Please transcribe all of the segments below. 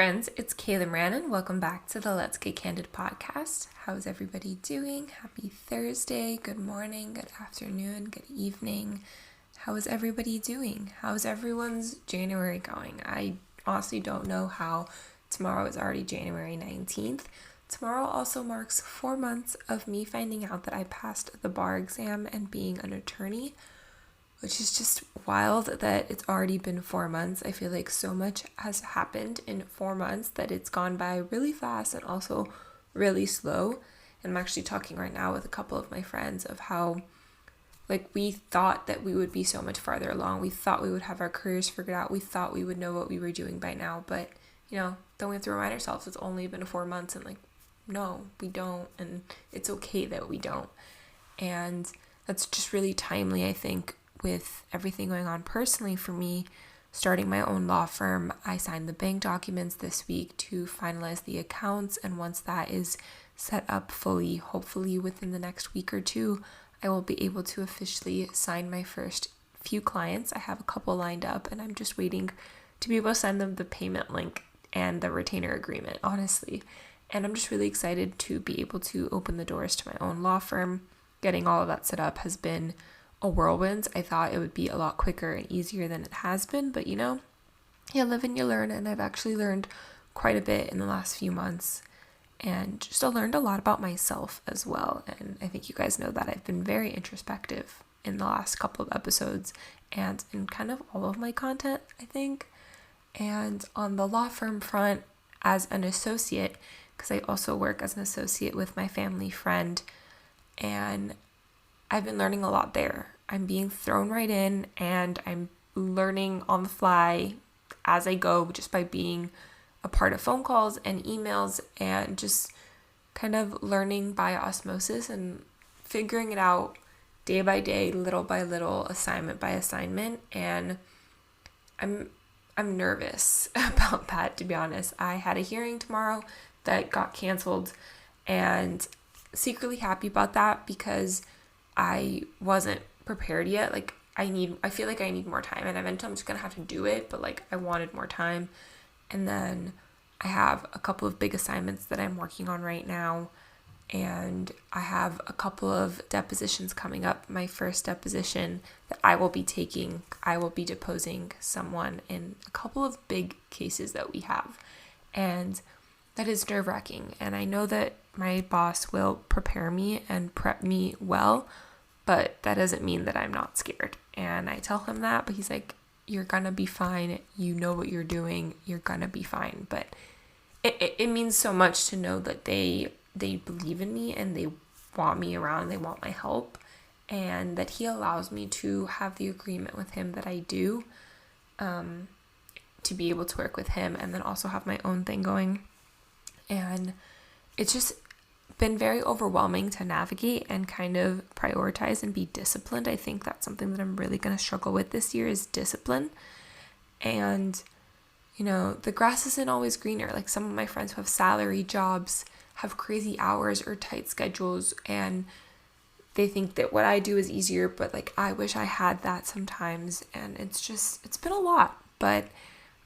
friends, it's Sharon Brand and welcome back to the Let's Get Candid podcast. How's everybody doing? Happy Thursday, good morning, good afternoon, good evening. How is everybody doing? How's everyone's January going? I honestly don't know how. Tomorrow is already January 19th. Tomorrow also marks 4 months of me finding out that I passed the bar exam and being an attorney, which is just wild that it's already been 4 months. I feel like so much has happened in 4 months that it's gone by really fast and also really slow. And I'm actually talking right now with a couple of my friends of how we thought that we would be so much farther along. We thought we would have our careers figured out. We thought we would know what we were doing by now. But, then we have to remind ourselves it's only been 4 months and no, we don't. And it's okay that we don't. And that's just really timely, I think, with everything going on personally for me. Starting my own law firm, I signed the bank documents this week to finalize the accounts, and once that is set up fully, hopefully within the next week or two, I will be able to officially sign my first few clients. I have a couple lined up and I'm just waiting to be able to send them the payment link and the retainer agreement, honestly. And I'm just really excited to be able to open the doors to my own law firm. Getting all of that set up has been a whirlwind. I thought it would be a lot quicker and easier than it has been, but you live and you learn, and I've actually learned quite a bit in the last few months and just learned a lot about myself as well. And I think you guys know that I've been very introspective in the last couple of episodes and in kind of all of my content, I think. And on the law firm front, as an associate, because I also work as an associate with my family friend, and I've been learning a lot there. I'm being thrown right in and I'm learning on the fly as I go, just by being a part of phone calls and emails and just kind of learning by osmosis and figuring it out day by day, little by little, assignment by assignment. And I'm nervous about that, to be honest. I had a hearing tomorrow that got canceled and secretly happy about that because I wasn't prepared yet. I feel like I need more time, and eventually I'm just gonna have to do it, but I wanted more time. And then I have a couple of big assignments that I'm working on right now, and I have a couple of depositions coming up. My first deposition that I will be taking, I will be deposing someone in a couple of big cases that we have, and that is nerve-wracking. And I know that my boss will prepare me and prep me well, but that doesn't mean that I'm not scared. And I tell him that, but he's like, you're gonna be fine. You know what you're doing. You're gonna be fine. But it means so much to know that they believe in me and they want me around. They want my help, and that he allows me to have the agreement with him that I do, to be able to work with him and then also have my own thing going. And it's just been very overwhelming to navigate and kind of prioritize and be disciplined. I think that's something that I'm really going to struggle with this year is discipline. And, the grass isn't always greener. Some of my friends who have salary jobs have crazy hours or tight schedules, and they think that what I do is easier, but I wish I had that sometimes. And it's been a lot, but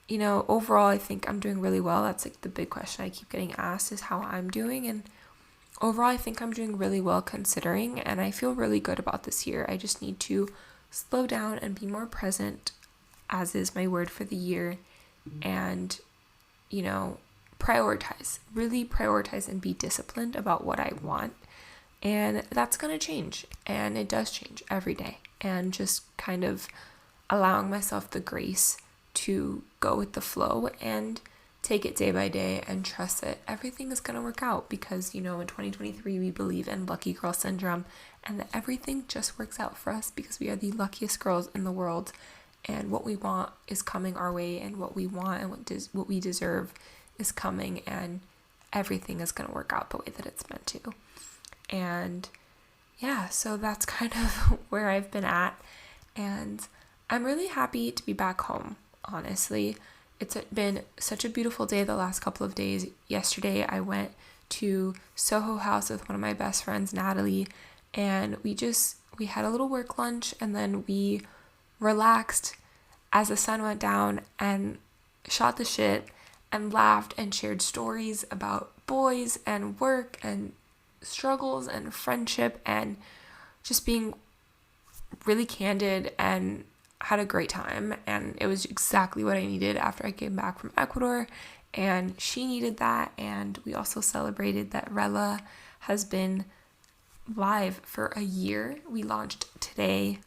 overall, I think I'm doing really well. That's the big question I keep getting asked is how I'm doing. And overall, I think I'm doing really well considering, and I feel really good about this year. I just need to slow down and be more present, as is my word for the year, and, really prioritize and be disciplined about what I want. And that's going to change, and it does change every day, and just kind of allowing myself the grace to go with the flow and take it day by day and trust that everything is going to work out, because in 2023 we believe in lucky girl syndrome, and that everything just works out for us because we are the luckiest girls in the world, and what we want is coming our way, and what we want and what we deserve is coming, and everything is going to work out the way that it's meant to. And yeah, so that's kind of where I've been at, and I'm really happy to be back home, honestly. It's been such a beautiful day the last couple of days. Yesterday, I went to Soho House with one of my best friends, Natalie, and we had a little work lunch, and then we relaxed as the sun went down and shot the shit and laughed and shared stories about boys and work and struggles and friendship and just being really candid, and had a great time. And it was exactly what I needed after I came back from Ecuador, and she needed that. And we also celebrated that Rella has been live for a year. We launched yesterday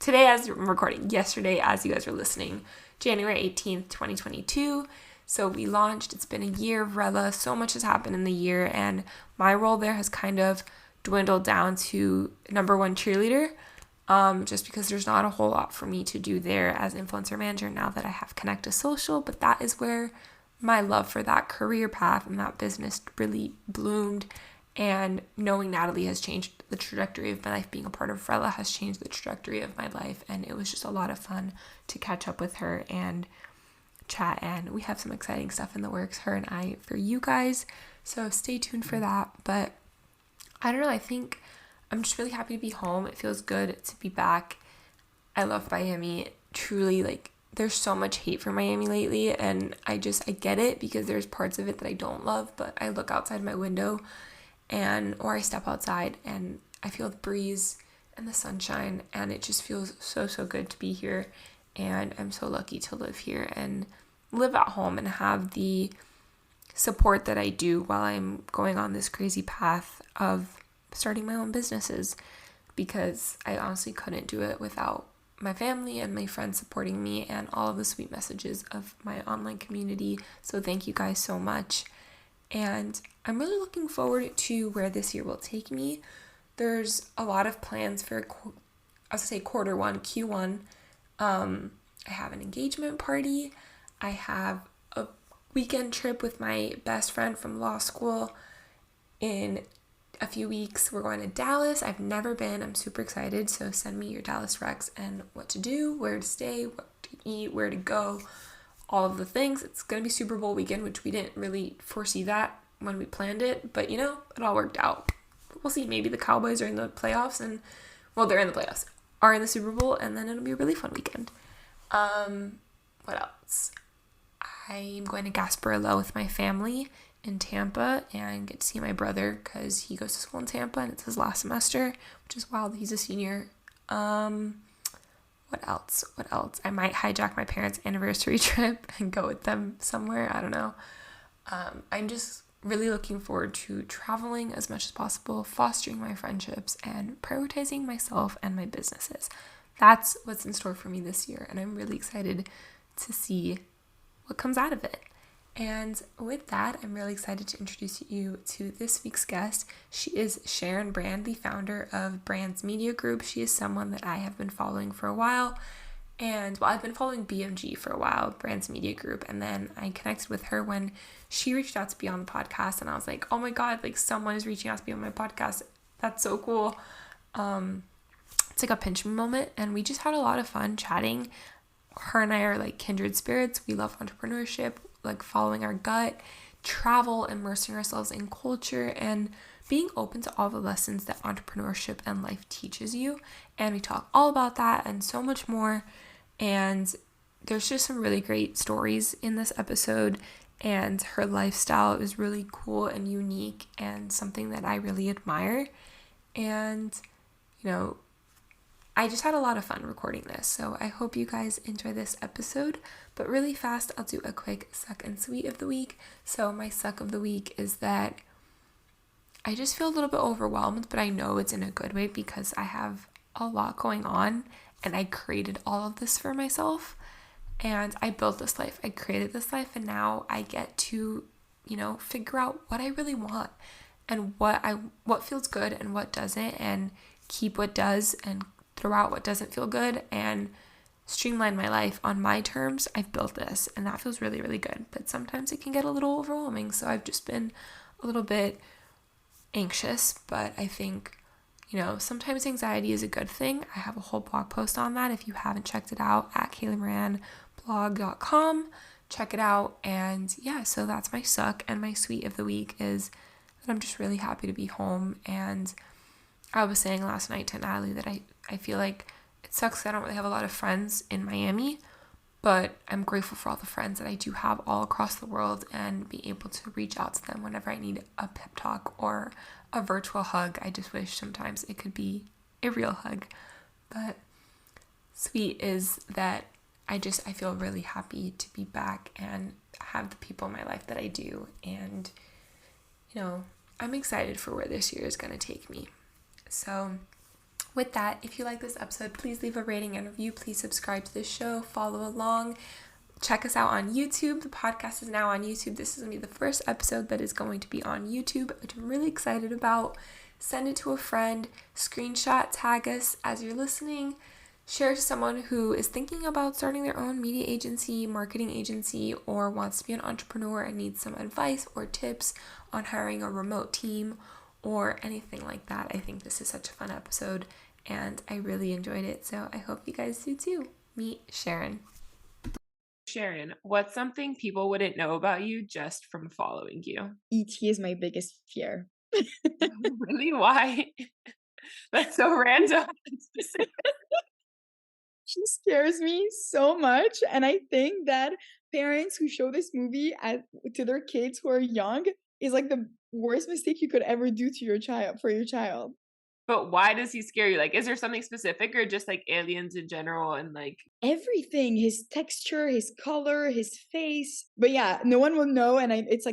as I'm recording, yesterday as you guys are listening, January 18th, 2022. So we launched. It's been a year of Rella. So much has happened in the year, and my role there has kind of dwindled down to number one cheerleader, just because there's not a whole lot for me to do there as influencer manager now that I have Connect to Social. But that is where my love for that career path and that business really bloomed. And knowing Natalie has changed the trajectory of my life. Being a part of Rella has changed the trajectory of my life. And it was just a lot of fun to catch up with her and chat. And we have some exciting stuff in the works, her and I, for you guys. So stay tuned for that. But I don't know. I think I'm just really happy to be home. It feels good to be back. I love Miami. Truly, like, there's so much hate for Miami lately. And I get it, because there's parts of it that I don't love. But I look outside my window or I step outside and I feel the breeze and the sunshine, and it just feels so, so good to be here. And I'm so lucky to live here and live at home and have the support that I do while I'm going on this crazy path of starting my own businesses, because I honestly couldn't do it without my family and my friends supporting me and all of the sweet messages of my online community. So thank you guys so much. And I'm really looking forward to where this year will take me. There's a lot of plans for, quarter one, Q1. I have an engagement party. I have a weekend trip with my best friend from law school in a few weeks. We're going to Dallas. I've never been. I'm super excited. So send me your Dallas recs and what to do, where to stay, what to eat, where to go, all of the things. It's going to be Super Bowl weekend, which we didn't really foresee that when we planned it, but it all worked out. We'll see. Maybe the Cowboys are in the playoffs, they're in the playoffs, are in the Super Bowl, and then it'll be a really fun weekend. What else? I'm going to Gasparilla with my family in Tampa and get to see my brother, because he goes to school in Tampa and it's his last semester, which is wild. He's a senior. What else? I might hijack my parents' anniversary trip and go with them somewhere. I don't know. I'm just really looking forward to traveling as much as possible, fostering my friendships, and prioritizing myself and my businesses. That's what's in store for me this year, and I'm really excited to see what comes out of it. And with that, I'm really excited to introduce you to this week's guest. She is Sharon Brand, the founder of Brand's Media Group. She is someone that I have been following for a while. And I've been following BMG for a while, Brand's Media Group. And then I connected with her when she reached out to be on the podcast. And I was like, oh my God, like, someone is reaching out to be on my podcast. That's so cool. It's like a pinch me moment. And we just had a lot of fun chatting. Her and I are like kindred spirits. We love entrepreneurship, like following our gut, travel, immersing ourselves in culture, and being open to all the lessons that entrepreneurship and life teaches you. And we talk all about that and so much more. And there's just some really great stories in this episode, and her lifestyle is really cool and unique and something that I really admire. And, I just had a lot of fun recording this, so I hope you guys enjoy this episode. But really fast, I'll do a quick suck and sweet of the week. So my suck of the week is that I just feel a little bit overwhelmed, but I know it's in a good way, because I have a lot going on, and I created all of this for myself, and I built this life. I created this life, and now I get to, figure out what I really want, and what feels good and what doesn't, and keep what does and throw out what doesn't feel good, and streamline my life on my terms. I've built this, and that feels really, really good. But sometimes it can get a little overwhelming, so I've just been a little bit anxious. But I think, sometimes anxiety is a good thing. I have a whole blog post on that if you haven't checked it out, at kaylamoranblog.com. Check it out. And yeah, so that's my suck. And my sweet of the week is that I'm just really happy to be home. And I was saying last night to Natalie that I feel like it sucks that I don't really have a lot of friends in Miami, But I'm grateful for all the friends that I do have all across the world and be able to reach out to them whenever I need a pep talk or a virtual hug. I just wish sometimes it could be a real hug. But sweet is that I feel really happy to be back and have the people in my life that I do. And, I'm excited for where this year is going to take me. So with that, if you like this episode, please leave a rating and review. Please subscribe to the show, follow along. Check us out on YouTube. The podcast is now on YouTube. This is going to be the first episode that is going to be on YouTube, which I'm really excited about. Send it to a friend, screenshot, tag us as you're listening. Share to someone who is thinking about starting their own media agency, marketing agency, or wants to be an entrepreneur and needs some advice or tips on hiring a remote team or anything like that. I think this is such a fun episode and I really enjoyed it. So I hope you guys do too. Meet Sharon. Sharon, what's something people wouldn't know about you just from following you? ET is my biggest fear. Really? Why? That's so random and specific. She scares me so much, and I think that parents who show this movie to their kids who are young is like the worst mistake you could ever do to your child for your child. But why does he scare you? Like, is there something specific or just like aliens in general and like Everything, his texture, his color, his face. But yeah, no one will know, and it's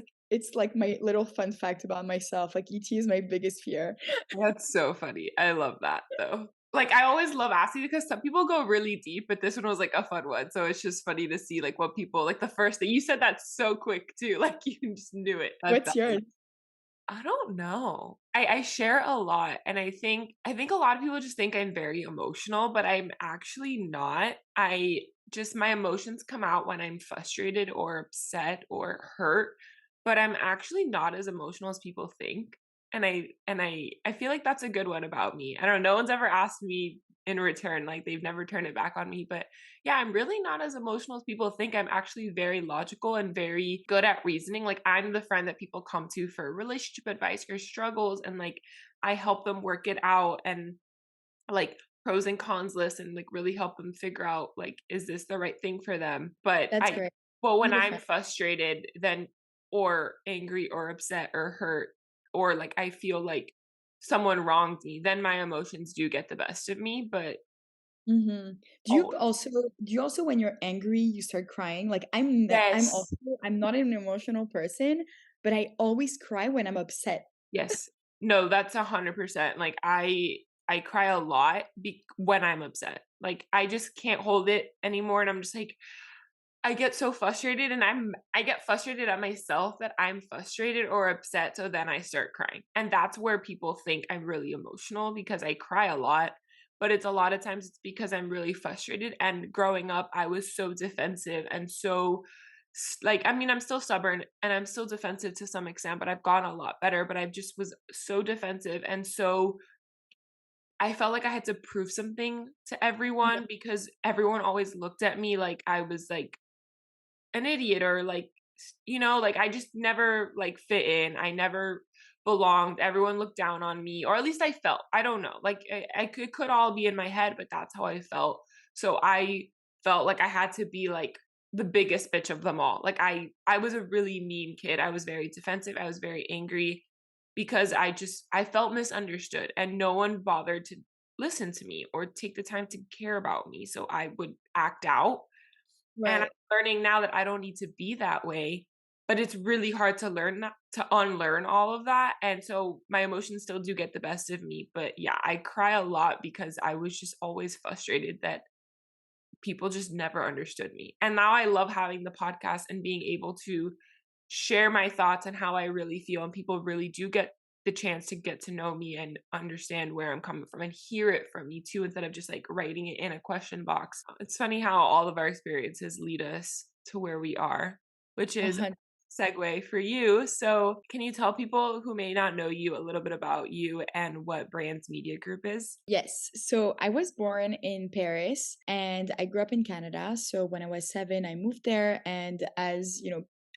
like my little fun fact about myself. Like ET is my biggest fear. That's so funny. I love that though. Like I always love asking because some people go really deep, but this one was like a fun one. So it's just funny to see like what people like the first thing you said that so quick too. Like you just knew it. What's yours? I don't know. I share a lot and I think a lot of people just think I'm very emotional, but I'm actually not. My emotions come out when I'm frustrated or upset or hurt, but I'm actually not as emotional as people think. And I feel like that's a good one about me. I don't know, no one's ever asked me in return, like they've never turned it back on me, but yeah, I'm really not as emotional as people think. I'm actually very logical and very good at reasoning. Like I'm the friend that people come to for relationship advice or struggles and like I help them work it out and like pros and cons list and like really help them figure out like is this the right thing for them. That's great. But Need when a I'm friend. frustrated then or angry or upset or hurt or like I feel like someone wronged me, then my emotions do get the best of me, but Mhm. always. Do you also when you're angry, you start crying? Like, Yes. I'm not an emotional person, but I always cry when I'm upset. Yes. No, that's 100%. Like I cry a lot when I'm upset. Like I just can't hold it anymore and I'm just like I get so frustrated and I get frustrated at myself that I'm frustrated or upset so then I start crying. And that's where people think I'm really emotional because I cry a lot, but it's a lot of times it's because I'm really frustrated and growing up I was so defensive and so like I mean I'm still stubborn and I'm still defensive to some extent, but I've gotten a lot better, but I just was so defensive and so I felt like I had to prove something to Yeah, everyone because everyone always looked at me like I was like an idiot or like like I just never like fit in. I never belonged. Everyone looked down on me or at least I felt. I don't know. Like it could all be in my head, but that's how I felt. So I felt like I had to be like the biggest bitch of them all. Like I was a really mean kid. I was very defensive. I was very angry because I felt misunderstood and no one bothered to listen to me or take the time to care about me. So I would act out and I'm right. learning now that I don't need to be that way, but it's really hard to learn that to unlearn all of that, and so my emotions still do get the best of me, but yeah, I cry a lot because I was just always frustrated that people just never understood me, and now I love having the podcast and being able to share my thoughts and how I really feel, and people really do get the chance to get to know me and understand where I'm coming from and hear it from me too, instead of just like writing it in a question box. It's funny how all of our experiences lead us to where we are, which is 100. segue for you. So, can you tell people who may not know you a little bit about you and what Brand's media group is? Yes. So I was born in Paris and I grew up in Canada. So when I was 7, I moved there. And as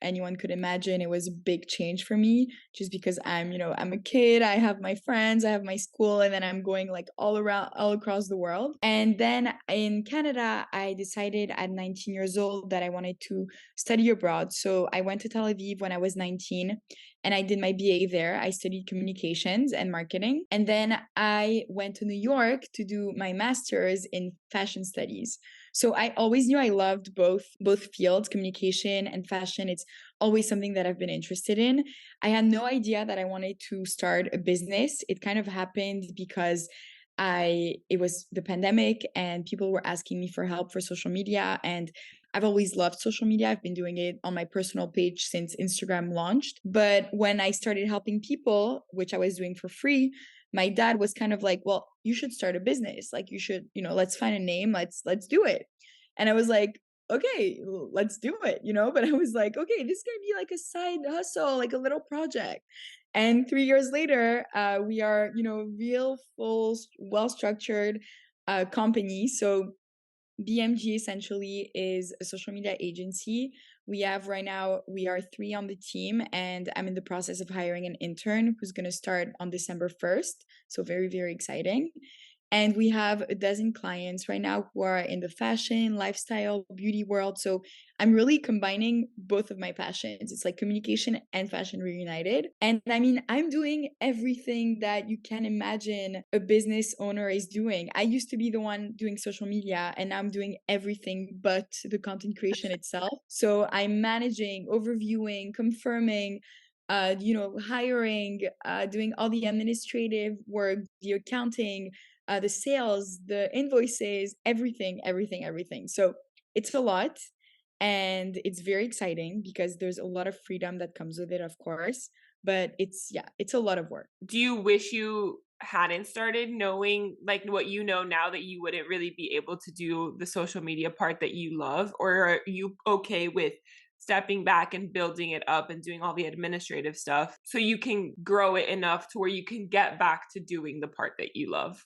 anyone could imagine. It was a big change for me just because I'm a kid, I have my friends, I have my school, and then I'm going like all across the world. And then in Canada, I decided at 19 years old that I wanted to study abroad. So I went to Tel Aviv when I was 19 and I did my BA there. I studied communications and marketing. And then I went to New York to do my master's in fashion studies. So I always knew I loved both fields, communication and fashion. It's always something that I've been interested in. I had no idea that I wanted to start a business. It kind of happened because it was the pandemic and people were asking me for help for social media, and I've always loved social media. I've been doing it on my personal page since Instagram launched. But when I started helping people, which I was doing for free, my dad was kind of like, "Well, you should start a business. Like you should, let's find a name. Let's do it." And I was like, "Okay, let's do it," but I was like, "Okay, this is going to be like a side hustle, like a little project." And 3 years later, we are, real full, well-structured company. So BMG essentially is a social media agency. We have right now, we are 3 on the team, and I'm in the process of hiring an intern who's going to start on December 1st. So very, very exciting. And we have a dozen clients right now who are in the fashion, lifestyle, beauty world. So I'm really combining both of my passions. It's like communication and fashion reunited. And I mean, I'm doing everything that you can imagine a business owner is doing. I used to be the one doing social media, and now I'm doing everything but the content creation itself. So I'm managing, overviewing, confirming, hiring, doing all the administrative work, the accounting, the sales, the invoices, everything, everything, everything. So it's a lot and it's very exciting because there's a lot of freedom that comes with it, of course. But it's a lot of work. Do you wish you hadn't started knowing like what you know now, that you wouldn't really be able to do the social media part that you love? Or are you okay with stepping back and building it up and doing all the administrative stuff so you can grow it enough to where you can get back to doing the part that you love?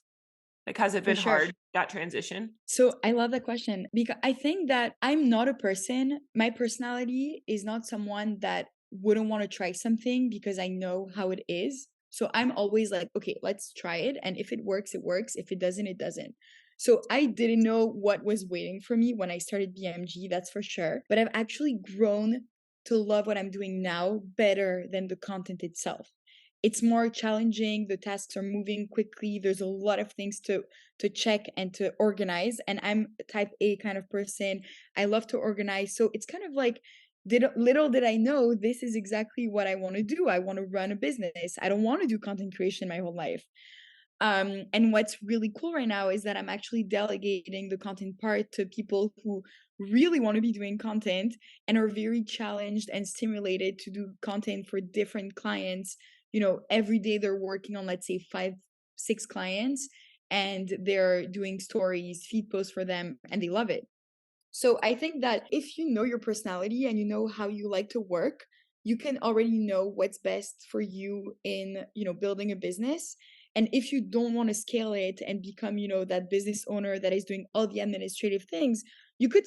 Like, has it For been sure. hard, that transition? So I love that question because I think that I'm not a person, my personality is not someone that wouldn't want to try something because I know how it is. So I'm always like, okay, let's try it. And if it works, it works. If it doesn't, it doesn't. So I didn't know what was waiting for me when I started BMG, that's for sure. But I've actually grown to love what I'm doing now better than the content itself. It's more challenging. The tasks are moving quickly. There's a lot of things to check and to organize. And I'm a type A kind of person. I love to organize. So it's kind of like, little did I know this is exactly what I want to do. I want to run a business. I don't want to do content creation my whole life. And what's really cool right now is that I'm actually delegating the content part to people who really want to be doing content and are very challenged and stimulated to do content for different clients. Every day they're working on, let's say, 5, 6 clients, and they're doing stories, feed posts for them, and they love it. So I think that if you know your personality and you know how you like to work, you can already know what's best for you in, building a business. And if you don't want to scale it and become, that business owner that is doing all the administrative things, you could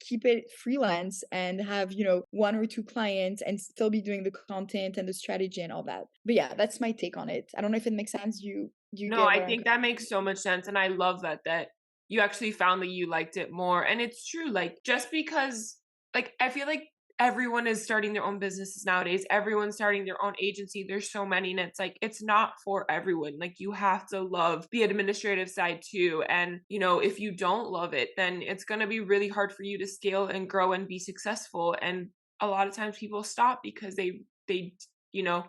keep it freelance and have, 1 or 2 clients and still be doing the content and the strategy and all that. But yeah, that's my take on it. I don't know if it makes sense. Do you No, get I where I'm think coming that makes so much sense. And I love that you actually found that you liked it more. And it's true, like, just because, like, I feel like everyone is starting their own businesses nowadays. Everyone's starting their own agency. There's so many, and it's like, it's not for everyone. Like, you have to love the administrative side too. And, if you don't love it, then it's going to be really hard for you to scale and grow and be successful. And a lot of times people stop because you know,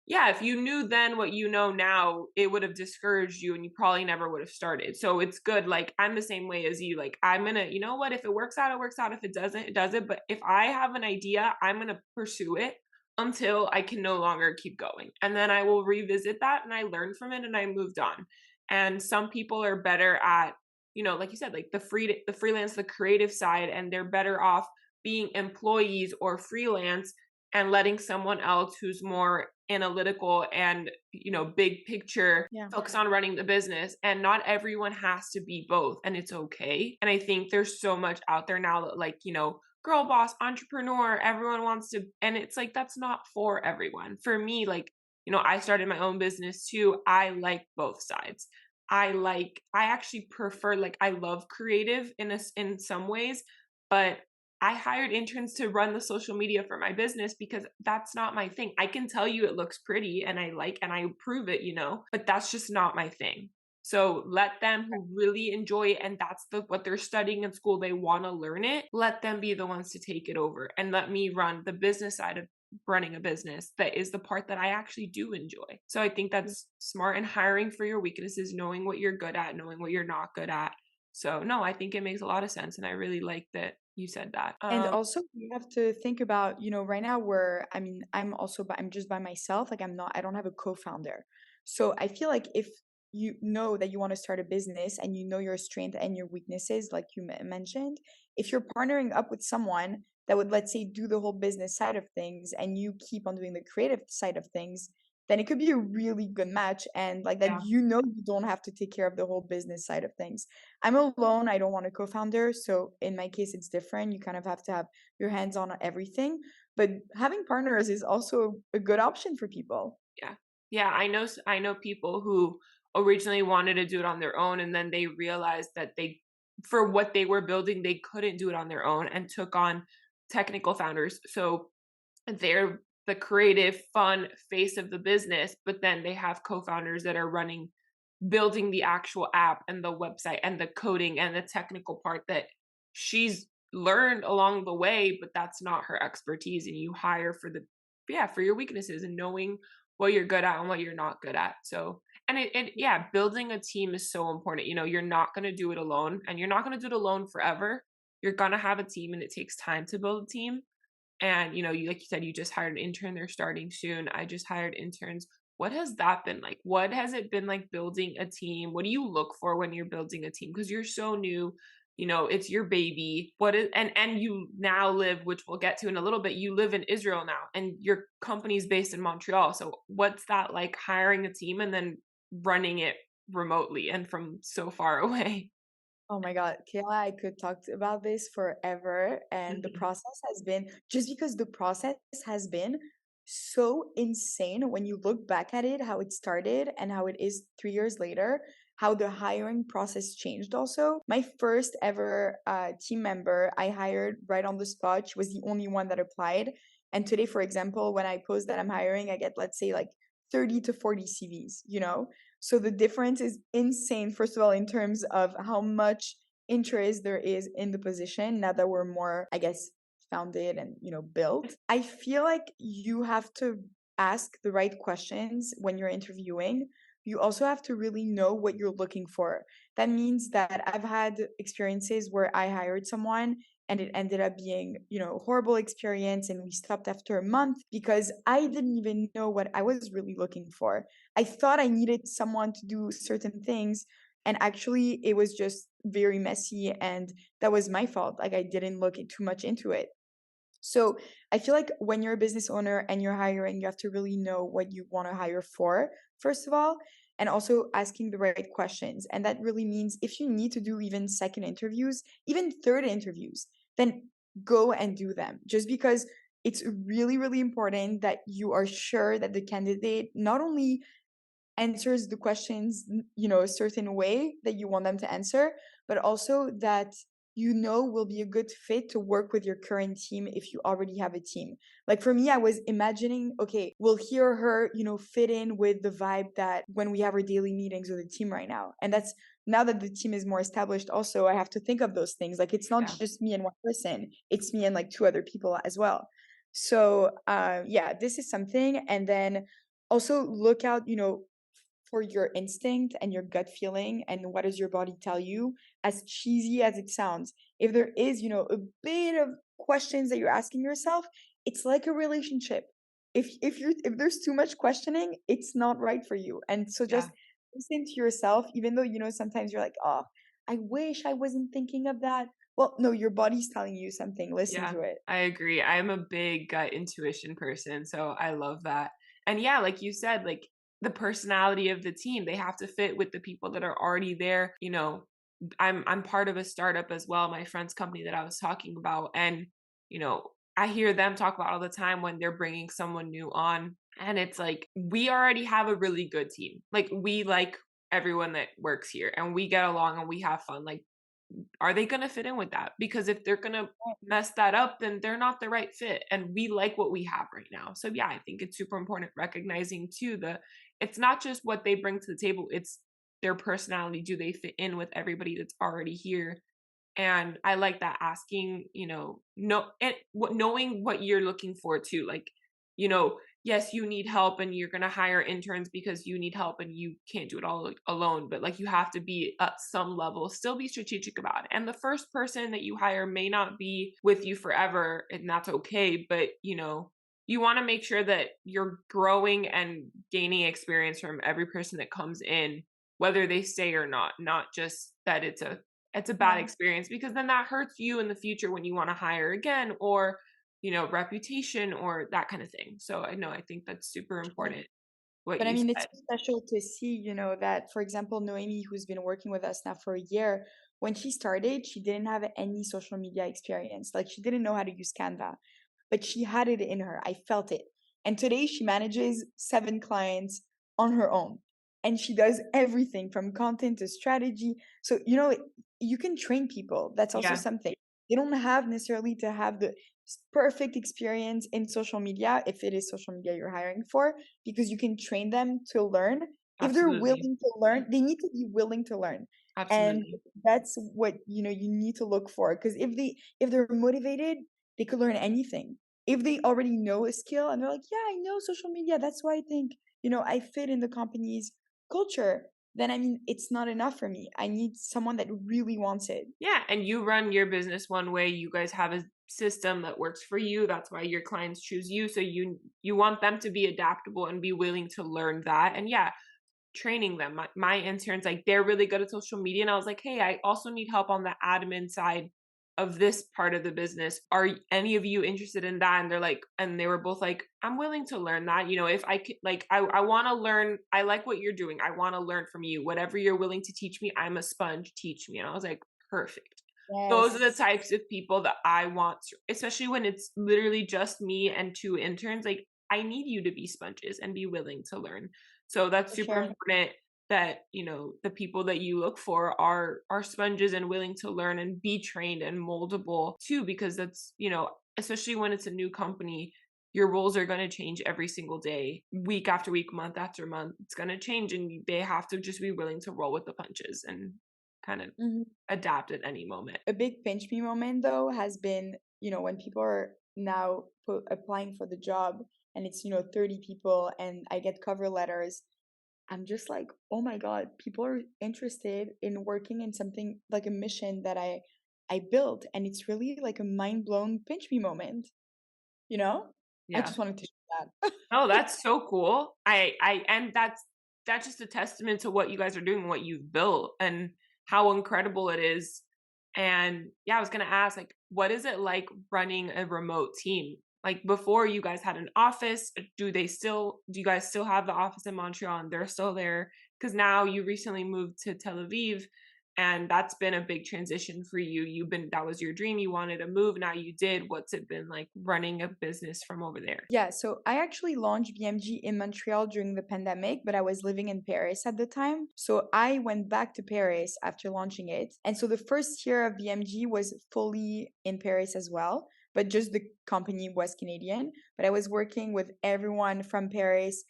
yeah, if you knew then what you know now, it would have discouraged you and you probably never would have started. So it's good. Like, I'm the same way as you. Like, I'm going to, you know what, if it works out, it works out. If it doesn't, it doesn't. But if I have an idea, I'm going to pursue it until I can no longer keep going. And then I will revisit that and I learned from it and I moved on. And some people are better at, like you said, like the freelance, the creative side, and they're better off being employees or freelance and letting someone else who's more analytical and big picture Yeah. focus on running the business. And not everyone has to be both, and it's okay. And I think there's so much out there now that, like, girl boss, entrepreneur, everyone wants to, and it's like, that's not for everyone. For me, like, I started my own business too. I like both sides. I actually prefer, like, I love creative in some ways, but I hired interns to run the social media for my business because that's not my thing. I can tell you it looks pretty and and I approve it, but that's just not my thing. So let them who really enjoy it, and that's what they're studying in school, they want to learn it, let them be the ones to take it over and let me run the business side of running a business. That is the part that I actually do enjoy. So I think that's smart, and hiring for your weaknesses, knowing what you're good at, knowing what you're not good at. So no, I think it makes a lot of sense, and I really like that you said that. And also you have to think about, right now I mean, I'm just by myself. Like I don't have a co-founder. So I feel like if you know that you want to start a business and you know your strength and your weaknesses, like you mentioned, if you're partnering up with someone that would, let's say, do the whole business side of things and you keep on doing the creative side of things, then it could be a really good match. And like that, Yeah, you don't have to take care of the whole business side of things. I'm alone. I don't want a co-founder. So in my case, it's different. You kind of have to have your hands on everything. But having partners is also a good option for people. yeah, yeah. I know people who originally wanted to do it on their own, and then they realized that for what they were building, they couldn't do it on their own, and took on technical founders. So they're the creative, fun face of the business, but then they have co-founders that are building the actual app and the website and the coding and the technical part that she's learned along the way, but that's not her expertise. And you hire for your weaknesses and knowing what you're good at and what you're not good at. So, yeah, building a team is so important. You're not going to do it alone, and you're not going to do it alone forever. You're going to have a team, and it takes time to build a team. And, like you said, you just hired an intern, they're starting soon. I just hired interns. What has that been like? What has it been like building a team? What do you look for when you're building a team? Because you're so new, it's your baby. And you now live, which we'll get to in a little bit, you live in Israel now, and your company's based in Montreal. So what's that like, hiring a team and then running it remotely and from so far away? Oh my God, Kayla, I could talk about this forever. And the process has been, just because the process has been so insane when you look back at it, how it started and how it is 3 years later, how the hiring process changed also. My first ever team member I hired right on the spot. She was the only one that applied. And today, for example, when I post that I'm hiring, I get, let's say, like 30 to 40 CVs. So the difference is insane, first of all, in terms of how much interest there is in the position now that we're more, I guess, founded and, built. I feel like you have to ask the right questions when you're interviewing. You also have to really know what you're looking for. That means that I've had experiences where I hired someone and it ended up being, horrible experience, and we stopped after a month because I didn't even know what I was really looking for. I thought I needed someone to do certain things, and actually it was just very messy, and that was my fault. Like I didn't look too much into it. So I feel like when you're a business owner and you're hiring, you have to really know what you want to hire for, first of all, and also asking the right questions. And that really means if you need to do even second interviews, even third interviews, then go and do them, just because it's really, really important that you are sure that the candidate not only answers the questions, a certain way that you want them to answer, but also that will be a good fit to work with your current team if you already have a team. Like for me, I was imagining, okay, will he or her, fit in with the vibe that when we have our daily meetings with the team right now. And that's now that the team is more established, also, I have to think of those things. Like it's not Yeah. just me and one person, it's me and like two other people as well. So yeah, this is something. And then also look out, for your instinct and your gut feeling and what does your body tell you, as cheesy as it sounds. If there is, a bit of questions that you're asking yourself, it's like a relationship. If there's too much questioning, it's not right for you. And so just Yeah. listen to yourself, even though sometimes you're like, oh, I wish I wasn't thinking of that. Well, no, your body's telling you something. Listen Yeah, to it. I agree. I'm a big gut intuition person, so I love that. And yeah, like you said, like the personality of the team, they have to fit with the people that are already there. I'm part of a startup as well, my friend's company that I was talking about, and I hear them talk about all the time when they're bringing someone new on. And it's like, we already have a really good team. Like, we like everyone that works here and we get along and we have fun. Like, are they going to fit in with that? Because if they're going to mess that up, then they're not the right fit. And we like what we have right now. So yeah, I think it's super important recognizing too, it's not just what they bring to the table, it's their personality. Do they fit in with everybody that's already here? And I like that, asking, knowing what you're looking for too. Like, yes, you need help and you're going to hire interns because you need help and you can't do it all alone. But like, you have to be at some level, still be strategic about it. And the first person that you hire may not be with you forever, and that's okay. But, you want to make sure that you're growing and gaining experience from every person that comes in, whether they stay or not just that it's a bad Yeah. experience, because then that hurts you in the future when you want to hire again, or reputation or that kind of thing. So I know, I think that's super important what But I you mean, it's said. so special to see, that, for example, Noemi, who's been working with us now for a year, when she started, she didn't have any social media experience. Like, she didn't know how to use Canva, but she had it in her. I felt it. And today she manages 7 clients on her own. And she does everything from content to strategy. So, you can train people. That's also Yeah, something. You don't have necessarily to have the perfect experience in social media if it is social media you're hiring for, because you can train them to learn. If they're absolutely. willing to learn, they need to be willing to learn. And Absolutely. that's what you need to look for, because if they're motivated, they could learn anything. If they already know a skill and they're like, yeah, I know social media, that's why I think I fit in the company's culture, then I mean, it's not enough for me. I need someone that really wants it. Yeah, and you run your business one way, you guys have a system that works for you. That's why your clients choose you. So you want them to be adaptable and be willing to learn that. And yeah, training them. My interns, like, they're really good at social media, and I was like, hey, I also need help on the admin side of this part of the business. Are any of you interested in that? And they were both like, I'm willing to learn that. If I could, like, I want to learn. I like what you're doing. I want to learn from you. Whatever you're willing to teach me, I'm a sponge. Teach me. And I was like, perfect. Those are the Yes, types of people that I want, especially when it's literally just me and 2 interns. Like, I need you to be sponges and be willing to learn. So that's for super sure. important, that, the people that you look for are sponges and willing to learn and be trained and moldable too, because that's, especially when it's a new company, your roles are going to change every single day, week after week, month after month. It's going to change, and they have to just be willing to roll with the punches and kind of Mhm. adapt at any moment. A big pinch me moment though has been, when people are now applying for the job, and it's 30 people and I get cover letters. I'm just like, oh my God, people are interested in working in something like a mission that I built, and it's really like a mind blown pinch me moment. You know, I Yeah. just wanted to share that. Oh, that's so cool. And that's just a testament to what you guys are doing, what you've built, and how incredible it is. And yeah, I was gonna ask, like, what is it like running a remote team? Like, before, you guys had an office. Do you guys still have the office in Montreal and they're still there? Because now you recently moved to Tel Aviv, and that's been a big transition for you. That was your dream. You wanted to move. Now you did. What's it been like running a business from over there? Yeah, so I actually launched BMG in Montreal during the pandemic, but I was living in Paris at the time. So I went back to Paris after launching it. And so the first year of BMG was fully in Paris as well, but just the company was Canadian. But I was working with everyone from Paris,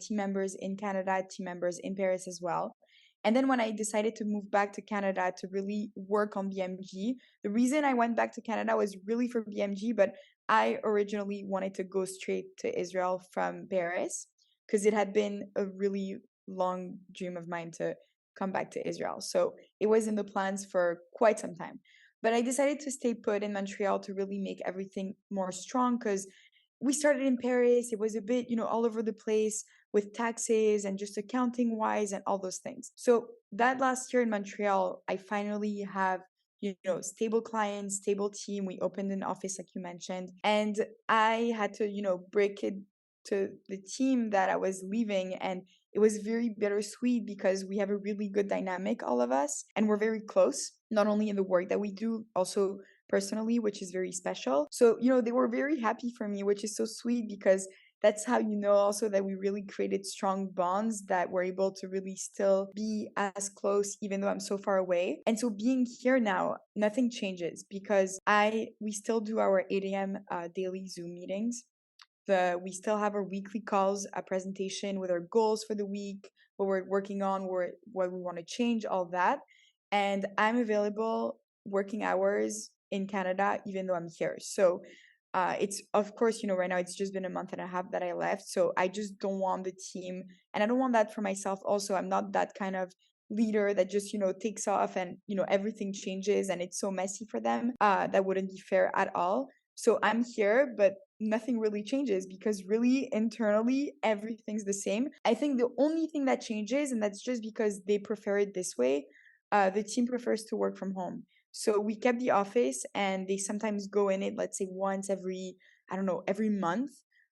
team members in Canada, team members in Paris as well. And then when I decided to move back to Canada to really work on BMG, the reason I went back to Canada was really for BMG, but I originally wanted to go straight to Israel from Paris, because it had been a really long dream of mine to come back to Israel. So it was in the plans for quite some time. But I decided to stay put in Montreal to really make everything more strong, because we started in Paris. It was a bit, all over the place with taxes and just accounting wise and all those things. So that last year in Montreal, I finally have stable clients, stable team. We opened an office, like you mentioned, and I had to, break it to the team that I was leaving. And it was very bittersweet, because we have a really good dynamic, all of us, and we're very close, not only in the work that we do, also personally, which is very special. So, they were very happy for me, which is so sweet because that's how you know also that we really created strong bonds that we're able to really still be as close even though I'm so far away. And so being here now, nothing changes because we still do our 8 a.m. Daily Zoom meetings. We still have our weekly calls, a presentation with our goals for the week, what we're working on, what we want to change, all that. And I'm available working hours in Canada, even though I'm here. So it's, of course, right now it's just been a month and a half that I left. So I just don't want the team, and I don't want that for myself also. I'm not that kind of leader that just, takes off and, everything changes and it's so messy for them. That wouldn't be fair at all. So I'm here, but nothing really changes because really internally everything's the same. I think the only thing that changes, and that's just because they prefer it this way, the team prefers to work from home. So we kept the office and they sometimes go in it, let's say once every, I don't know, every month.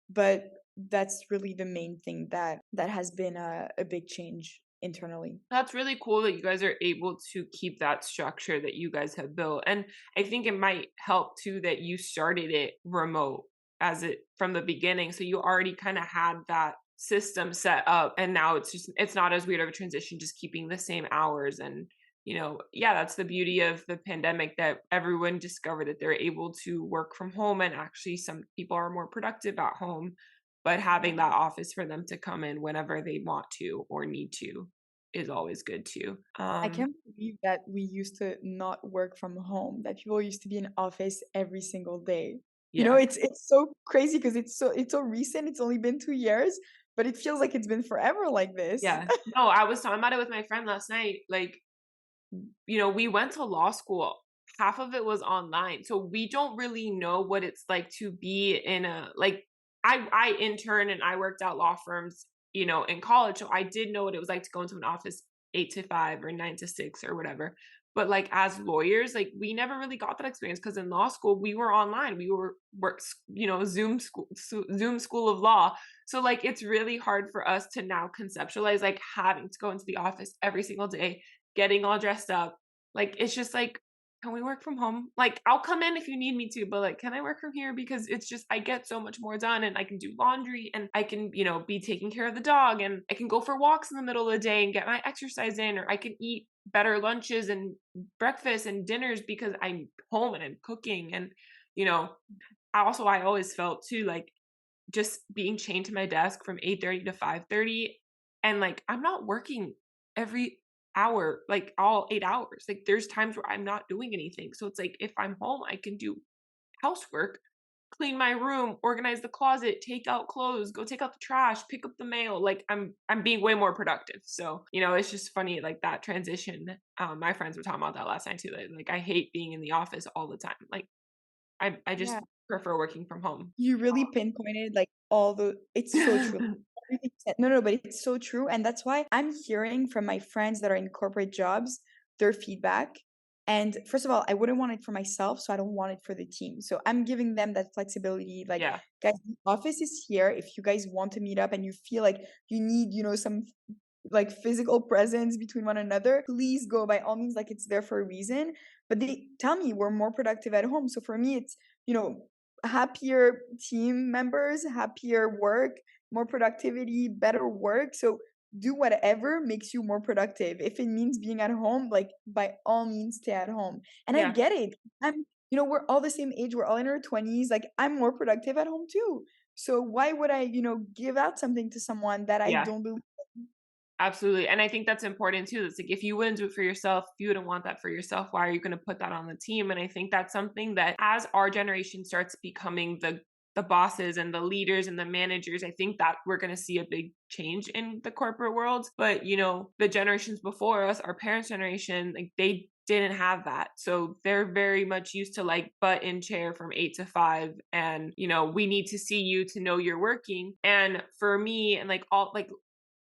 But that's really the main thing that has been a big change internally. That's really cool that you guys are able to keep that structure that you guys have built. And I think it might help too that you started it remote as it from the beginning. So you already kind of had that system set up, and now it's not as weird of a transition, just keeping the same hours. And yeah, that's the beauty of the pandemic, that everyone discovered that they're able to work from home, and actually some people are more productive at home, but having that office for them to come in whenever they want to or need to is always good too. I can't believe that we used to not work from home, that people used to be in office every single day. Yeah. It's so crazy because it's so recent. It's only been 2 years, but it feels like it's been forever like this. Yeah. No, I was talking about it with my friend last night. Like, we went to law school. Half of it was online. So we don't really know what it's like to be in a, like, I interned and I worked at law firms, in college. So I did know what it was like to go into an office 8 to 5 or 9 to 6 or whatever. But like as lawyers, like we never really got that experience because in law school we were online. We were Zoom school of law. So like it's really hard for us to now conceptualize like having to go into the office every single day, getting all dressed up. Like, it's just like, can we work from home? Like, I'll come in if you need me to, but like, can I work from here? Because it's just, I get so much more done, and I can do laundry, and I can, be taking care of the dog, and I can go for walks in the middle of the day and get my exercise in, or I can eat better lunches and breakfast and dinners because I'm home and I'm cooking. And, I always felt too, like, just being chained to my desk from 8:30 to 5:30, and like I'm not working every hour, like all 8 hours. Like there's times where I'm not doing anything. So it's like if I'm home, I can do housework, clean my room, organize the closet, take out clothes, go take out the trash, pick up the mail. Like I'm being way more productive. So, it's just funny, like that transition. My friends were talking about that last night too. Like I hate being in the office all the time. Like I just Yeah. prefer working from home. You really pinpointed like it's so true. Everything you said. No, but it's so true. And that's why I'm hearing from my friends that are in corporate jobs, their feedback. And first of all, I wouldn't want it for myself, so I don't want it for the team. So I'm giving them that flexibility. Like, Yeah. guys, the office is here. If you guys want to meet up and you feel like you need, some like physical presence between one another, please go by all means, like it's there for a reason. But they tell me we're more productive at home. So for me, it's, happier team members, happier work, more productivity, better work. So do whatever makes you more productive. If it means being at home, like by all means stay at home. And I Yeah. get it. We're all the same age, we're all in our 20s. Like I'm more productive at home too. So why would I, give out something to someone that I Yeah. don't believe? Absolutely. And I think that's important too. It's like if you wouldn't do it for yourself, if you wouldn't want that for yourself, why are you going to put that on the team? And I think that's something that as our generation starts becoming the bosses and the leaders and the managers, I think that we're going to see a big change in the corporate world. But, the generations before us, our parents' generation, like they didn't have that. So they're very much used to like butt in chair from 8 to 5. And, we need to see you to know you're working. And for me, and like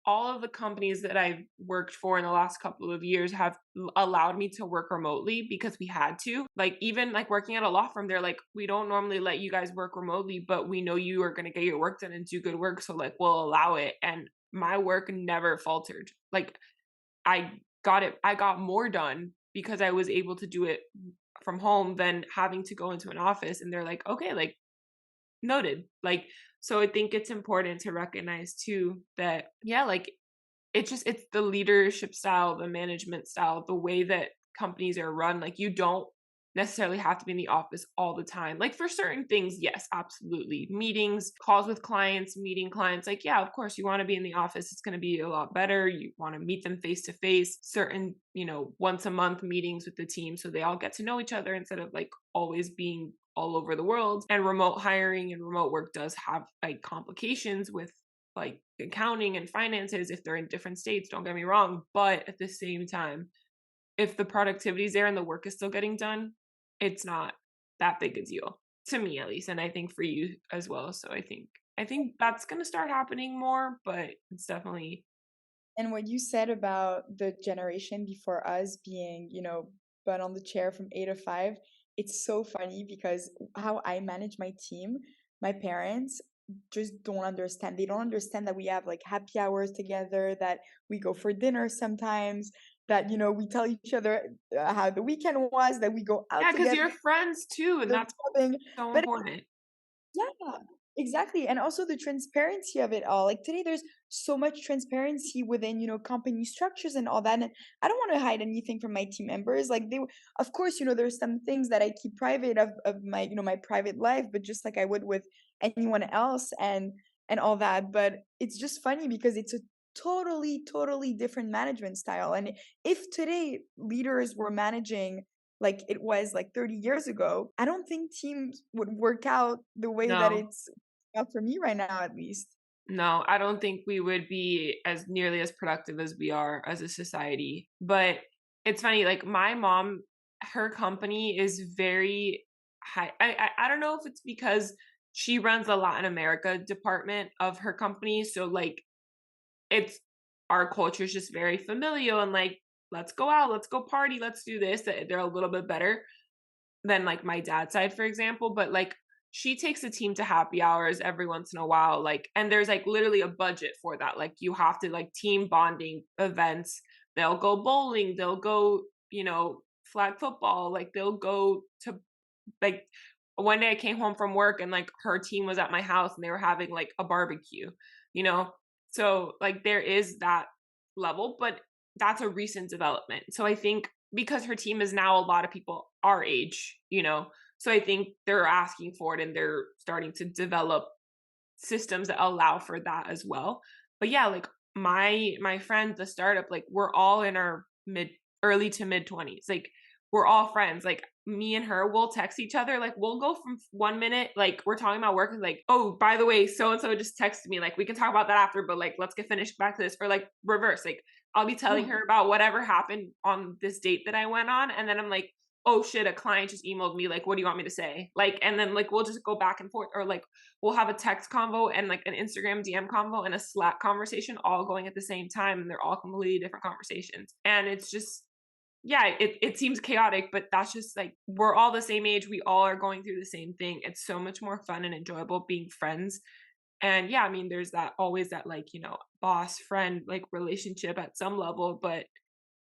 all of the companies that I've worked for in the last couple of years have allowed me to work remotely because we had to. Like even like working at a law firm, they're like, we don't normally let you guys work remotely, but we know you are going to get your work done and do good work. So like we'll allow it. And my work never faltered. Like I got more done because I was able to do it from home than having to go into an office. And they're like, okay, like noted. Like, so I think it's important to recognize too that, yeah, like it's the leadership style, the management style, the way that companies are run. Like you don't necessarily have to be in the office all the time. Like for certain things, yes, absolutely. Meetings, calls with clients, meeting clients. Like, yeah, of course you want to be in the office. It's going to be a lot better. You want to meet them face to face. Certain, once a month meetings with the team so they all get to know each other instead of like always being all over the world. And remote hiring and remote work does have like complications with like accounting and finances if they're in different states, don't get me wrong. But at the same time, if the productivity is there and the work is still getting done, it's not that big a deal to me at least. And I think for you as well. So I think that's gonna start happening more, but it's definitely And what you said about the generation before us being, butt on the chair from 8 to 5, it's so funny because how I manage my team, my parents just don't understand. They don't understand that we have like happy hours together, that we go for dinner sometimes, that, we tell each other how the weekend was, that we go out yeah, because together, you're friends too, and go that's clubbing. so But important. yeah, exactly. And also the transparency of it all. Like today, there's so much transparency within, company structures and all that. And I don't want to hide anything from my team members. Like of course, there's some things that I keep private of my, my private life, but just like I would with anyone else and all that. But it's just funny because it's a totally, totally different management style. And if today leaders were managing like it was like 30 years ago, I don't think teams would work out the way that No, it's out for me right now, at least. no, I don't think we would be as nearly as productive as we are as a society. But it's funny, like my mom, her company is very high. I don't know if it's because she runs the Latin America department of her company. So like it's our culture is just very familial and like, let's go out, let's go party, let's do this. They're a little bit better than like my dad's side, for example. But like she takes the team to happy hours every once in a while. Like, and there's like literally a budget for that. Like you have to like team bonding events. They'll go bowling, they'll go, flag football, like they'll go to like one day I came home from work and like her team was at my house and they were having like a barbecue, you know? So like there is that level, but that's a recent development. So I think because her team is now a lot of people our age, so I think they're asking for it and they're starting to develop systems that allow for that as well. But yeah, like my friend, the startup, like we're all in our early to mid 20s. Like we're all friends. Like me and her will text each other. Like we'll go from 1 minute, like we're talking about work, and like, oh, by the way, so and so just texted me. Like we can talk about that after, but like let's get finished back to this. Or like reverse. Like I'll be telling her about whatever happened on this date that I went on, and then I'm like, oh shit, a client just emailed me. Like, what do you want me to say? Like, and then like we'll just go back and forth, or like we'll have a text convo and like an Instagram DM convo and a Slack conversation all going at the same time, and they're all completely different conversations. And it's just, yeah, it seems chaotic, but that's just like we're all the same age. We all are going through the same thing. It's so much more fun and enjoyable being friends. And yeah, I mean, there's that always that like, boss friend like relationship at some level, but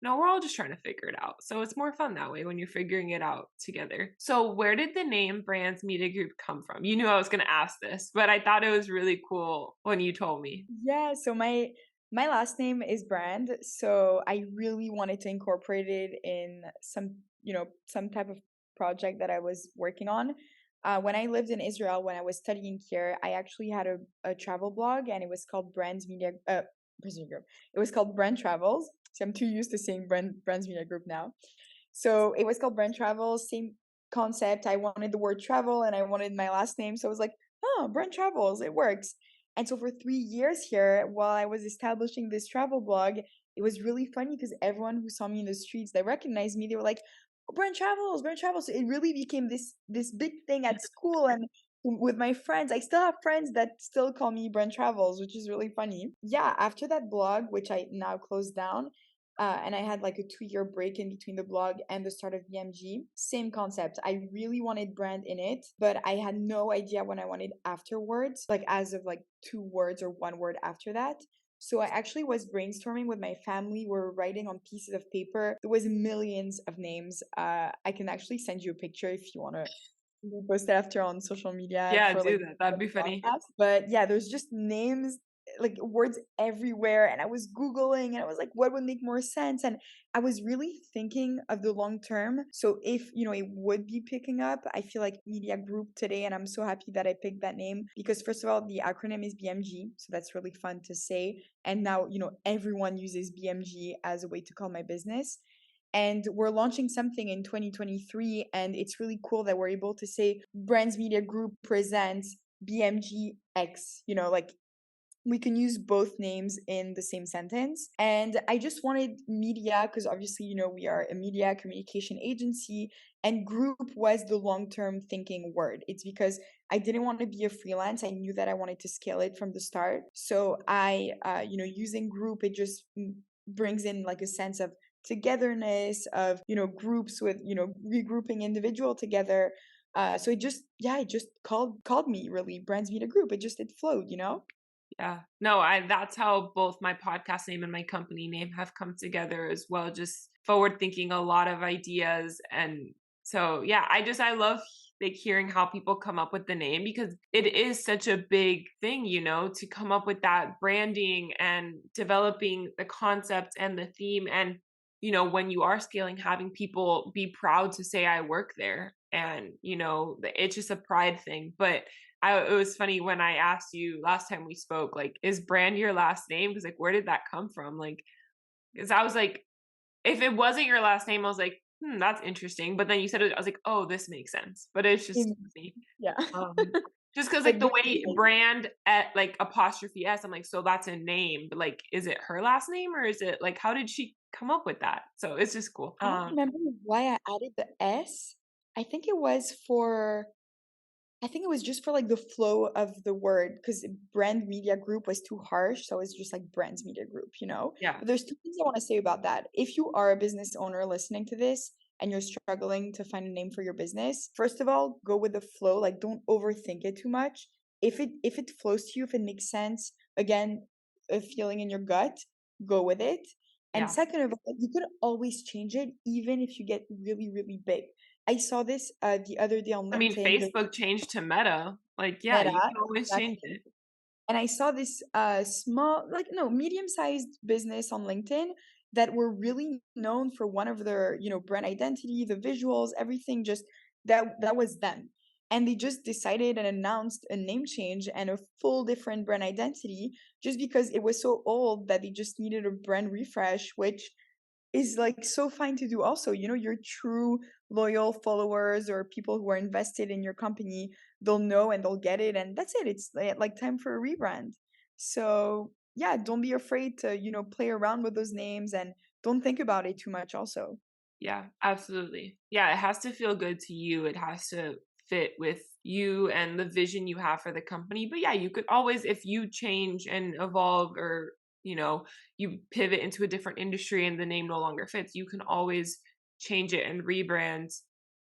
no, we're all just trying to figure it out. So it's more fun that way when you're figuring it out together. So where did the name Brands Media Group come from? You knew I was going to ask this, but I thought it was really cool when you told me. Yeah, so my last name is Brand, so I really wanted to incorporate it in some type of project that I was working on. When I lived in Israel, when I was studying here, I actually had a travel blog, and it was called Brands Media Group. It was called Brand Travels. So I'm too used to saying Brands Media Group now. So it was called Brand Travels, same concept. I wanted the word travel and I wanted my last name. So I was like, oh, Brand Travels, it works. And so for 3 years here, while I was establishing this travel blog, it was really funny because everyone who saw me in the streets, they recognized me. They were like, oh, Brand Travels, Brand Travels. So it really became this big thing at school and with my friends. I still have friends that still call me Brand Travels, which is really funny. Yeah, after that blog, which I now closed down, and I had like a 2 year break in between the blog and the start of BMG. Same concept. I really wanted brand in it, but I had no idea what I wanted afterwards, like as of like 2 words or 1 word after that. So I actually was brainstorming with my family. We're writing on pieces of paper. There was millions of names. I can actually send you a picture if you want to post it after on social media Yeah, for do like that. That'd the be funny. podcast. But yeah, there's just names, like words everywhere. And I was Googling and I was like, what would make more sense? And I was really thinking of the long term. So if, it would be picking up, I feel like media group today. And I'm so happy that I picked that name because first of all, the acronym is BMG. So that's really fun to say. And now, everyone uses BMG as a way to call my business. And we're launching something in 2023, and it's really cool that we're able to say Brands Media Group presents BMGX, like we can use both names in the same sentence. And I just wanted media because obviously, we are a media communication agency, and group was the long-term thinking word. It's because I didn't want to be a freelance. I knew that I wanted to scale it from the start. So using group, it just brings in like a sense of togetherness of, groups with, regrouping individual together. So it just called me really Brands Media Group. It flowed. Yeah. No, that's how both my podcast name and my company name have come together as well. Just forward thinking a lot of ideas. And so, yeah, I love like hearing how people come up with the name because it is such a big thing, to come up with that branding and developing the concept and the theme. And, when you are scaling, having people be proud to say, I work there. And, it's just a pride thing. But it was funny when I asked you last time we spoke, like, is Brand your last name? Because like, where did that come from? Like, because I was like, if it wasn't your last name, I was like, that's interesting. But then you said it, I was like, oh, this makes sense. But it's just funny. Yeah. Just because like Like the this way is Brand at like apostrophe S, I'm like, so that's a name. But like, is it her last name or is it like, how did she come up with that? So it's just cool. I don't remember why I added the S. I think it was for I think it was just for like the flow of the word because brand media group was too harsh. So it's just like brands media group. Yeah. But there's two things I want to say about that. If you are a business owner listening to this and you're struggling to find a name for your business, first of all, go with the flow. Like don't overthink it too much. If it flows to you, if it makes sense, again, a feeling in your gut, go with it. And Yeah. second of all, you could always change it even if you get really, really big. I saw this the other day on I mean, LinkedIn. Facebook changed to Meta. Like, yeah, Meta, you can always change exactly. it. And I saw this small, like no, medium-sized business on LinkedIn that were really known for one of their, brand identity, the visuals, everything just that was them. And they just decided and announced a name change and a full different brand identity just because it was so old that they just needed a brand refresh, which is like so fine to do also. Your true loyal followers or people who are invested in your company, they'll know and they'll get it, and that's it. It's like time for a rebrand. So yeah, don't be afraid to play around with those names and don't think about it too much also. Yeah, absolutely. Yeah, it has to feel good to you. It has to fit with you and the vision you have for the company. But yeah, you could always, if you change and evolve or, you pivot into a different industry and the name no longer fits, you can always change it and rebrand.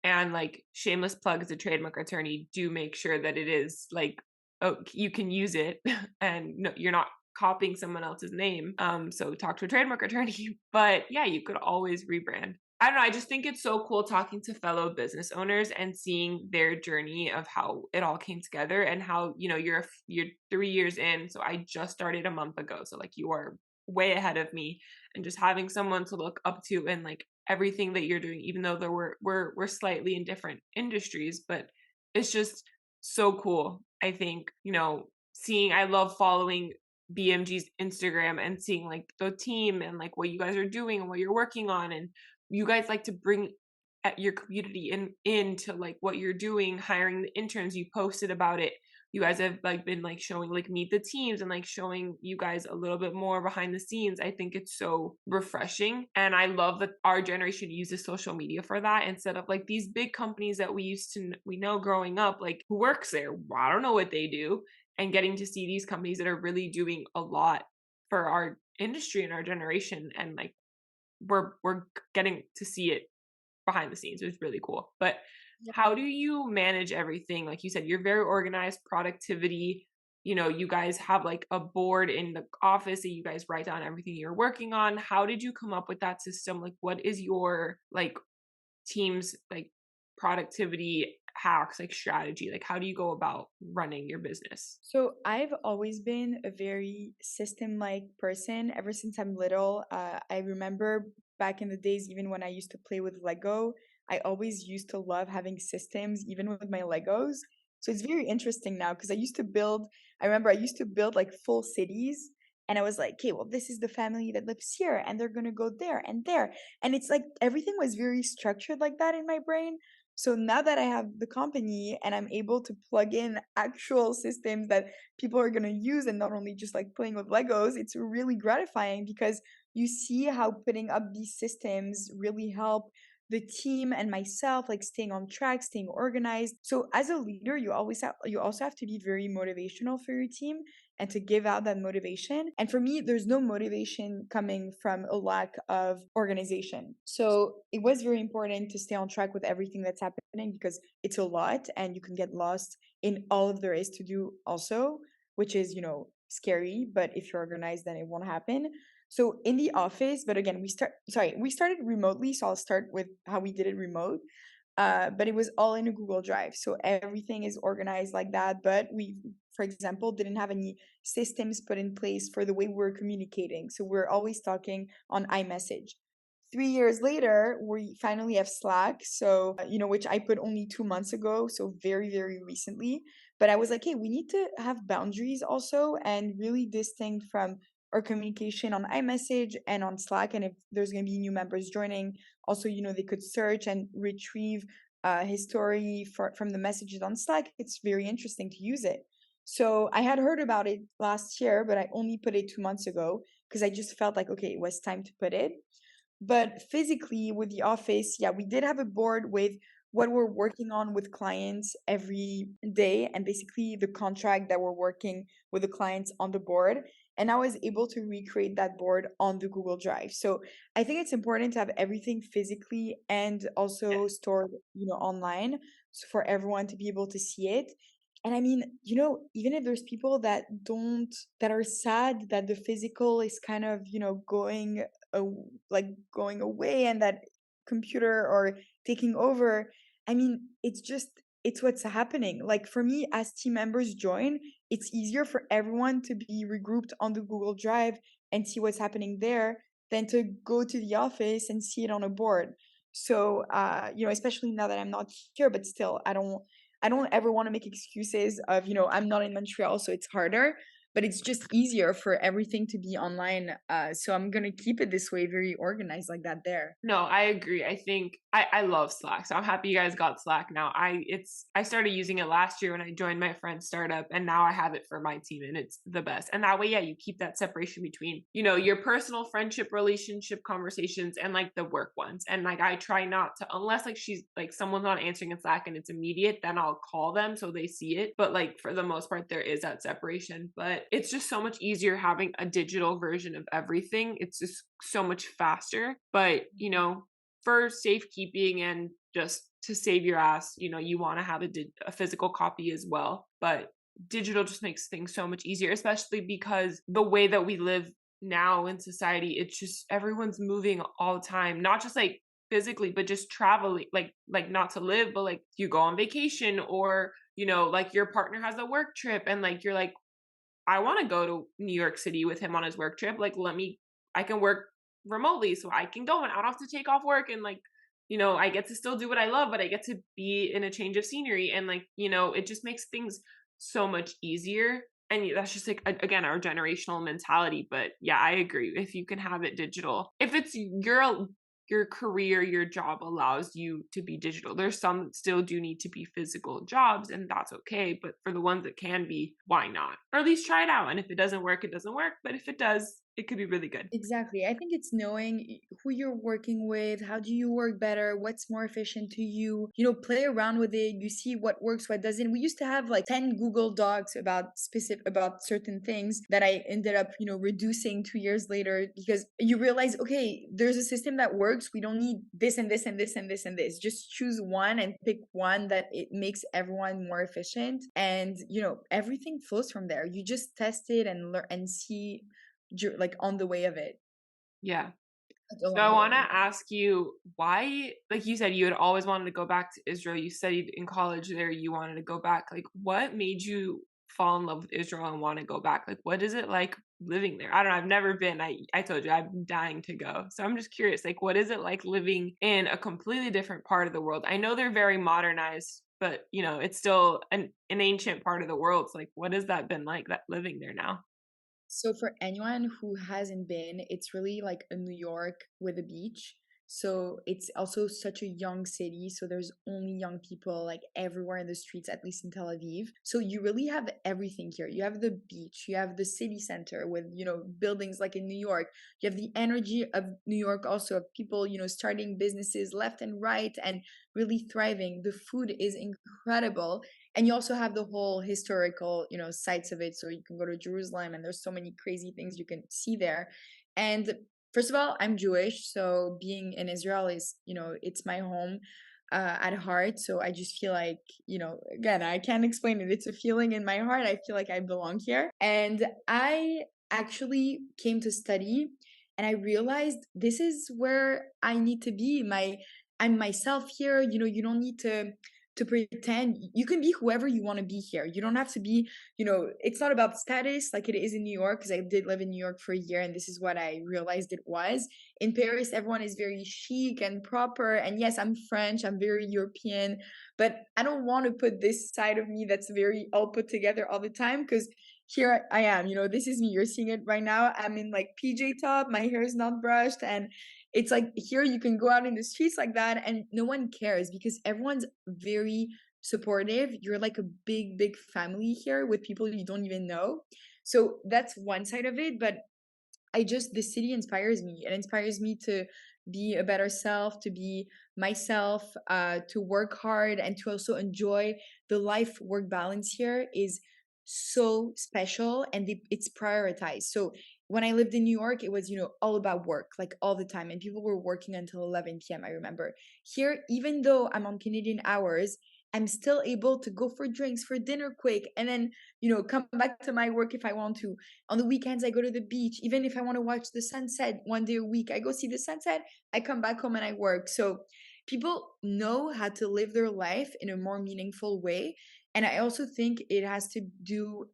And like shameless plug as a trademark attorney, do make sure that it is like, oh, you can use it and no, you're not copying someone else's name. So talk to a trademark attorney. But yeah, you could always rebrand. I don't know. I just think it's so cool talking to fellow business owners and seeing their journey of how it all came together and how, you're 3 years in. So I just started a month ago. So like you are way ahead of me and just having someone to look up to and like everything that you're doing, even though we're slightly in different industries, but it's just so cool. I think, I love following BMG's Instagram and seeing like the team and like what you guys are doing and what you're working on, and you guys like to bring your community into like what you're doing, hiring the interns. You posted about it. You guys have like been like showing like meet the teams and like showing you guys a little bit more behind the scenes. I think it's so refreshing, and I love that our generation uses social media for that instead of like these big companies that we know growing up, like who works there, I don't know what they do, and getting to see these companies that are really doing a lot for our industry and our generation, and like we're getting to see it behind the scenes. It's really cool. But how do you manage everything? Like you said, you're very organized, productivity, you guys have like a board in the office that you guys write down everything you're working on. How did you come up with that system? Like, what is your like team's like productivity hacks, like strategy? Like, how do you go about running your business? So I've always been a very system-like person ever since I'm little. I remember back in the days, even when I used to play with Lego, I always used to love having systems, even with my Legos. So it's very interesting now because I remember I used to build like full cities. And I was like, okay, well, this is the family that lives here, and they're gonna go there and there. And it's like everything was very structured like that in my brain. So now that I have the company and I'm able to plug in actual systems that people are going to use and not only just like playing with Legos, it's really gratifying because you see how putting up these systems really help the team and myself like staying on track, staying organized. So as a leader, you also have to be very motivational for your team and to give out that motivation. And for me, there's no motivation coming from a lack of organization. So it was very important to stay on track with everything that's happening because it's a lot and you can get lost in all of there is to do also, which is, scary. But if you're organized, then it won't happen. So in the office, but again, we started remotely. So I'll start with how we did it remote. But it was all in a Google Drive. So everything is organized like that. But we, for example, didn't have any systems put in place for the way we're communicating. So we're always talking on iMessage. 3 years later, we finally have Slack. So, which I put only 2 months ago. So very, very recently. But I was like, hey, we need to have boundaries also and really distinct from our communication on iMessage and on Slack. And if there's going to be new members joining, also, they could search and retrieve history from the messages on Slack. It's very interesting to use it. So I had heard about it last year, but I only put it 2 months ago because I just felt like, okay, it was time to put it. But physically with the office, yeah, we did have a board with what we're working on with clients every day and basically the contract that we're working with the clients on the board. And I was able to recreate that board on the Google Drive. So I think it's important to have everything physically and also stored, online so for everyone to be able to see it. And I mean, even if there's people that are sad that the physical is kind of, a, going away and that computer or taking over, I mean, it's what's happening. Like for me, as team members join, it's easier for everyone to be regrouped on the Google Drive and see what's happening there than to go to the office and see it on a board. So, especially now that I'm not here, but still, I don't ever want to make excuses of, I'm not in Montreal, so it's harder, but it's just easier for everything to be online. So I'm going to keep it this way, very organized like that there. No, I agree. I think I love Slack. So I'm happy you guys got Slack now. I started using it last year when I joined my friend's startup, and now I have it for my team, and it's the best. And that way, yeah, you keep that separation between, your personal friendship relationship conversations and like the work ones. And like I try not to, unless like she's like someone's not answering in Slack and it's immediate, then I'll call them so they see it. But like for the most part, there is that separation. But it's just so much easier having a digital version of everything. It's just so much faster. But for safekeeping and just to save your ass, you want to have a physical copy as well. But digital just makes things so much easier, especially because the way that we live now in society, it's just everyone's moving all the time, not just like physically, but just traveling, like not to live, but like you go on vacation or, like your partner has a work trip and like you're like, I want to go to New York City with him on his work trip. Like, I can work remotely so I can go and I don't have to take off work. And like, I get to still do what I love, but I get to be in a change of scenery. And like, it just makes things so much easier. And that's just like, again, our generational mentality. But yeah, I agree. If you can have it digital, if it's your career, your job allows you to be digital. There's some that still do need to be physical jobs, and that's okay. But for the ones that can be, why not? Or at least try it out. And if it doesn't work, it doesn't work. But if it does, It could be really good. Exactly. I think it's knowing who you're working with, how do you work better, what's more efficient to you. Play around with it. You see what works, what doesn't. We used to have like 10 Google Docs about certain things that I ended up, reducing 2 years later because you realize, okay, there's a system that works. We don't need this and this and this and this and this. Just choose one and pick one that it makes everyone more efficient. And, everything flows from there. You just test it and learn and see like on the way of it, Yeah. like So I along the want to way. ask you why, like you said, you had always wanted to go back to Israel. You studied in college there. You wanted to go back. Like, what made you fall in love with Israel and want to go back? Like, what is it like living there? I don't know. I've never been. I told you I'm dying to go. So I'm just curious. Like, what is it like living in a completely different part of the world? I know they're very modernized, but it's still an ancient part of the world. So like, what has that been like that living there now? So for anyone who hasn't been, it's really like a New York with a beach. So it's also such a young city. So there's only young people like everywhere in the streets, at least in Tel Aviv. So you really have everything here. You have the beach, you have the city center with, buildings like in New York. You have the energy of New York also of people, starting businesses left and right and really thriving. The food is incredible, and you also have the whole historical sites of it, so you can go to Jerusalem and there's so many crazy things you can see there. And first of all, I'm Jewish, so being in Israel is it's my home at heart. So I just feel like again, I can't explain it, it's a feeling in my heart. I feel like I belong here, and I actually came to study, and I realized this is where I need to be. I'm myself here. You don't need to pretend. You can be whoever you want to be here. You don't have to be, it's not about status like it is in New York, because I did live in New York for a year and this is what I realized it was. In Paris, everyone is very chic and proper. And yes, I'm French, I'm very European, but I don't want to put this side of me that's very all put together all the time, because here I am, this is me. You're seeing it right now. I'm in like PJ top, my hair is not brushed, and it's like here you can go out in the streets like that and no one cares because everyone's very supportive. You're like a big family here with people you don't even know. So that's one side of it. But the city inspires me. It inspires me to be a better self, to be myself, to work hard, and to also enjoy the life work balance here is so special, and it's prioritized. So when I lived in New York, it was, all about work, like all the time. And people were working until 11 p.m. I remember. Here, even though I'm on Canadian hours, I'm still able to go for drinks, for dinner quick, and then, come back to my work if I want to. On the weekends, I go to the beach. Even if I want to watch the sunset one day a week, I go see the sunset. I come back home and I work. So people know how to live their life in a more meaningful way. And I also think it has to do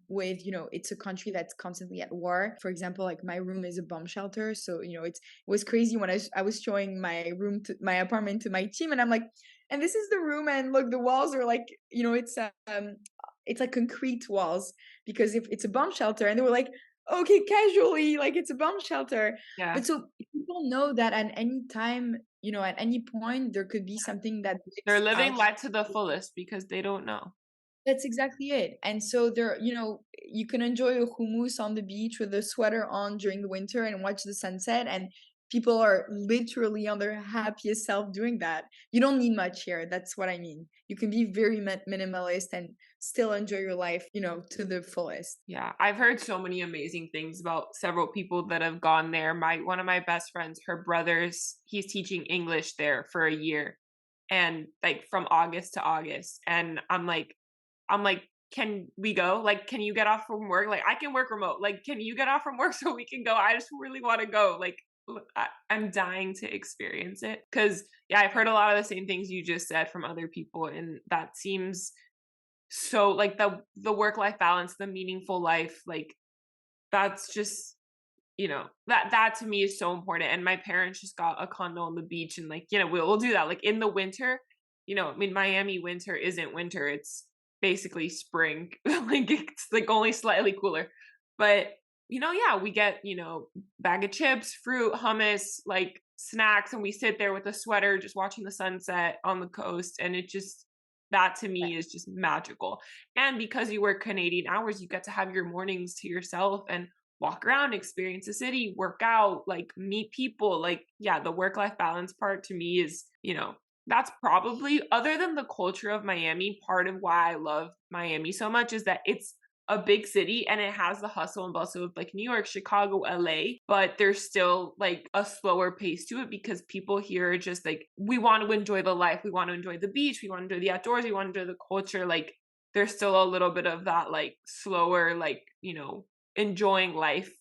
with, it's a country that's constantly at war. For example, like my room is a bomb shelter. So, it was crazy when I was showing my apartment to my team, and I'm like, and this is the room, and look, the walls are like, it's like concrete walls, because if it's a bomb shelter, and they were like, okay, casually, like it's a bomb shelter. Yeah. But so people know that at any time, at any point, there could be something that They're breaks living out. life to the fullest because they don't know. That's exactly it. And so you can enjoy a hummus on the beach with a sweater on during the winter and watch the sunset. And people are literally on their happiest self doing that. You don't need much here. That's what I mean. You can be very minimalist and still enjoy your life, to the fullest. Yeah, I've heard so many amazing things about several people that have gone there. One of my best friends, her he's teaching English there for a year, and like from August to August. And I'm like, can we go? Like, can you get off from work? Like, I can work remote. Like, can you get off from work so we can go? I just really want to go. Like, I'm dying to experience it because yeah, I've heard a lot of the same things you just said from other people, and that seems so like the work life balance, the meaningful life, like that's just that to me is so important. And my parents just got a condo on the beach, and like we'll do that like in the winter. I mean, Miami winter isn't winter, it's basically spring. Like it's like only slightly cooler, but yeah, we get bag of chips, fruit, hummus, like snacks, and we sit there with a sweater just watching the sunset on the coast, and it just that to me is just magical. And because you work Canadian hours, you get to have your mornings to yourself, and walk around, experience the city, work out, like meet people. Like, yeah, the work-life balance part to me is, that's probably, other than the culture of Miami, part of why I love Miami so much is that it's a big city and it has the hustle and bustle of like New York, Chicago, LA, but there's still like a slower pace to it because people here are just like, we want to enjoy the life. We want to enjoy the beach. We want to enjoy the outdoors. We want to enjoy the culture. Like there's still a little bit of that like slower, like, enjoying life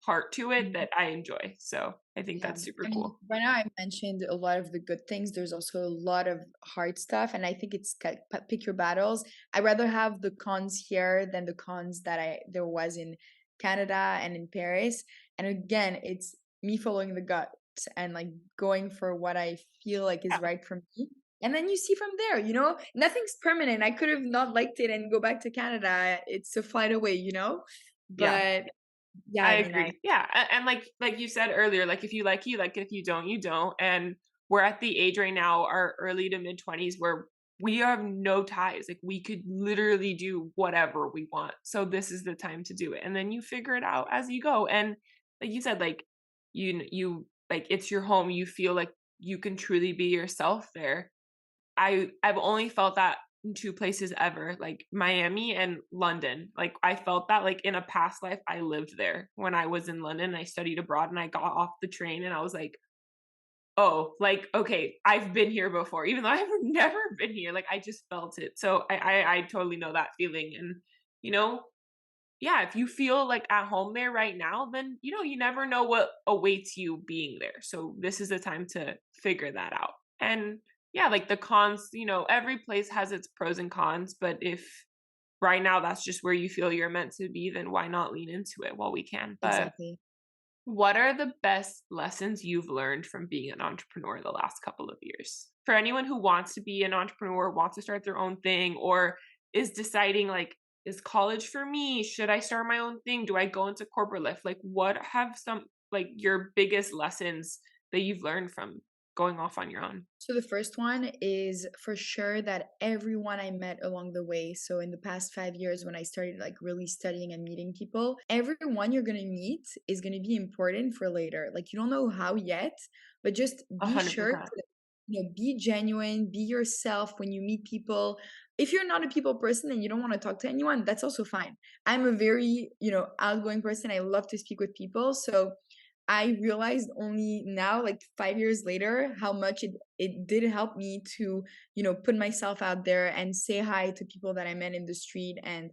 part to it that I enjoy. So I think Yeah, that's super I mean, cool. right now I mentioned a lot of the good things. There's also a lot of hard stuff, and I think it's pick your battles. I rather have the cons here than the cons that there was in Canada and in Paris. And again, it's me following the gut and like going for what I feel like is Yeah. right for me. And then you see from there, nothing's permanent. I could have not liked it and go back to Canada. It's a flight away. Yeah. But yeah, I I mean, agree. Yeah. And like you said earlier, like if you like it, you like it. If you don't, you don't. And we're at the age right now, our early to mid 20s, where we have no ties. Like we could literally do whatever we want. So this is the time to do it. And then you figure it out as you go. And like you said, like you like it's your home. You feel like you can truly be yourself there. I've only felt that in two places ever, like Miami and London. Like I felt that like in a past life I lived there when I was in London. I studied abroad and I got off the train and I was like, oh, like okay, I've been here before, even though I've never been here. Like I just felt it. So I totally know that feeling. And you know, yeah, if you feel like at home there right now, then you never know what awaits you being there. So this is the time to figure that out. And yeah, like the cons, every place has its pros and cons, but if right now that's just where you feel you're meant to be, then why not lean into it while we can? But exactly. what are the best lessons you've learned from being an entrepreneur the last couple of years? For anyone who wants to be an entrepreneur, wants to start their own thing, or is deciding like, is college for me? Should I start my own thing? Do I go into corporate life? Like, what have some like your biggest lessons that you've learned from going off on your own? So the first one is for sure that everyone I met along the way, so in the past 5 years when I started like really studying and meeting people, everyone you're gonna meet is gonna be important for later. Like you don't know how yet, but just A be hundred sure percent. to be genuine, be yourself when you meet people. If you're not a people person and you don't want to talk to anyone, that's also fine. I'm a very, outgoing person. I love to speak with people. So I realized only now, like 5 years later, how much it did help me to, put myself out there and say hi to people that I met in the street and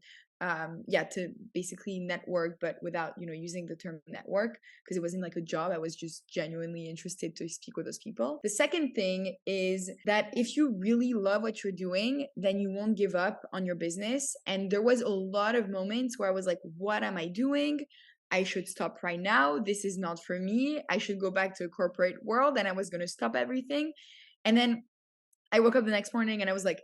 yeah, to basically network, but without, using the term network because it wasn't like a job. I was just genuinely interested to speak with those people. The second thing is that if you really love what you're doing, then you won't give up on your business. And there was a lot of moments where I was like, what am I doing? I should stop right now. This is not for me. I should go back to a corporate world and I was going to stop everything. And then I woke up the next morning and I was like,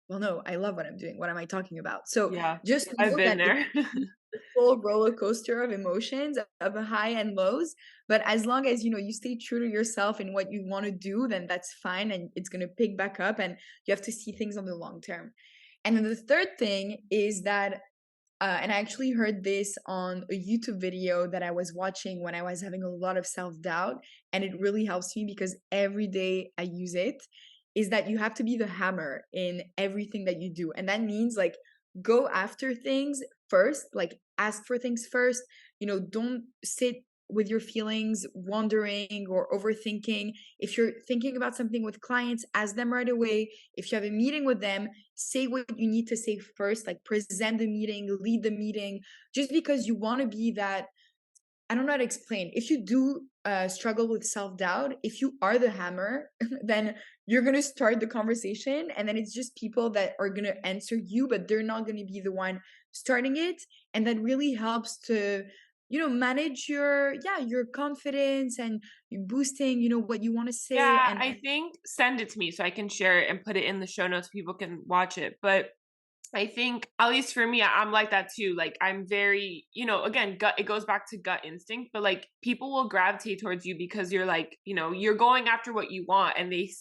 well, no, I love what I'm doing. What am I talking about? So Yeah, just I've know been that it's there. a full roller coaster of emotions, of high and lows. But as long as, you stay true to yourself and what you want to do, then that's fine. And it's going to pick back up and you have to see things on the long term. And then the third thing is that and I actually heard this on a YouTube video that I was watching when I was having a lot of self doubt. And it really helps me because every day I use it. Is that you have to be the hammer in everything that you do. And that means like go after things first, like ask for things first. Don't sit with your feelings, wondering or overthinking. If you're thinking about something with clients, ask them right away. If you have a meeting with them, say what you need to say first, like present the meeting, lead the meeting, just because you want to be that. I don't know how to explain. If you do struggle with self doubt, if you are the hammer, then you're going to start the conversation. And then it's just people that are going to answer you, but they're not going to be the one starting it. And that really helps to, manage your confidence and boosting, what you want to say. Yeah, And I think send it to me so I can share it and put it in the show notes so people can watch it. But I think, at least for me, I'm like that too. Like I'm very, again, gut, it goes back to gut instinct, but like people will gravitate towards you because you're like, you're going after what you want and they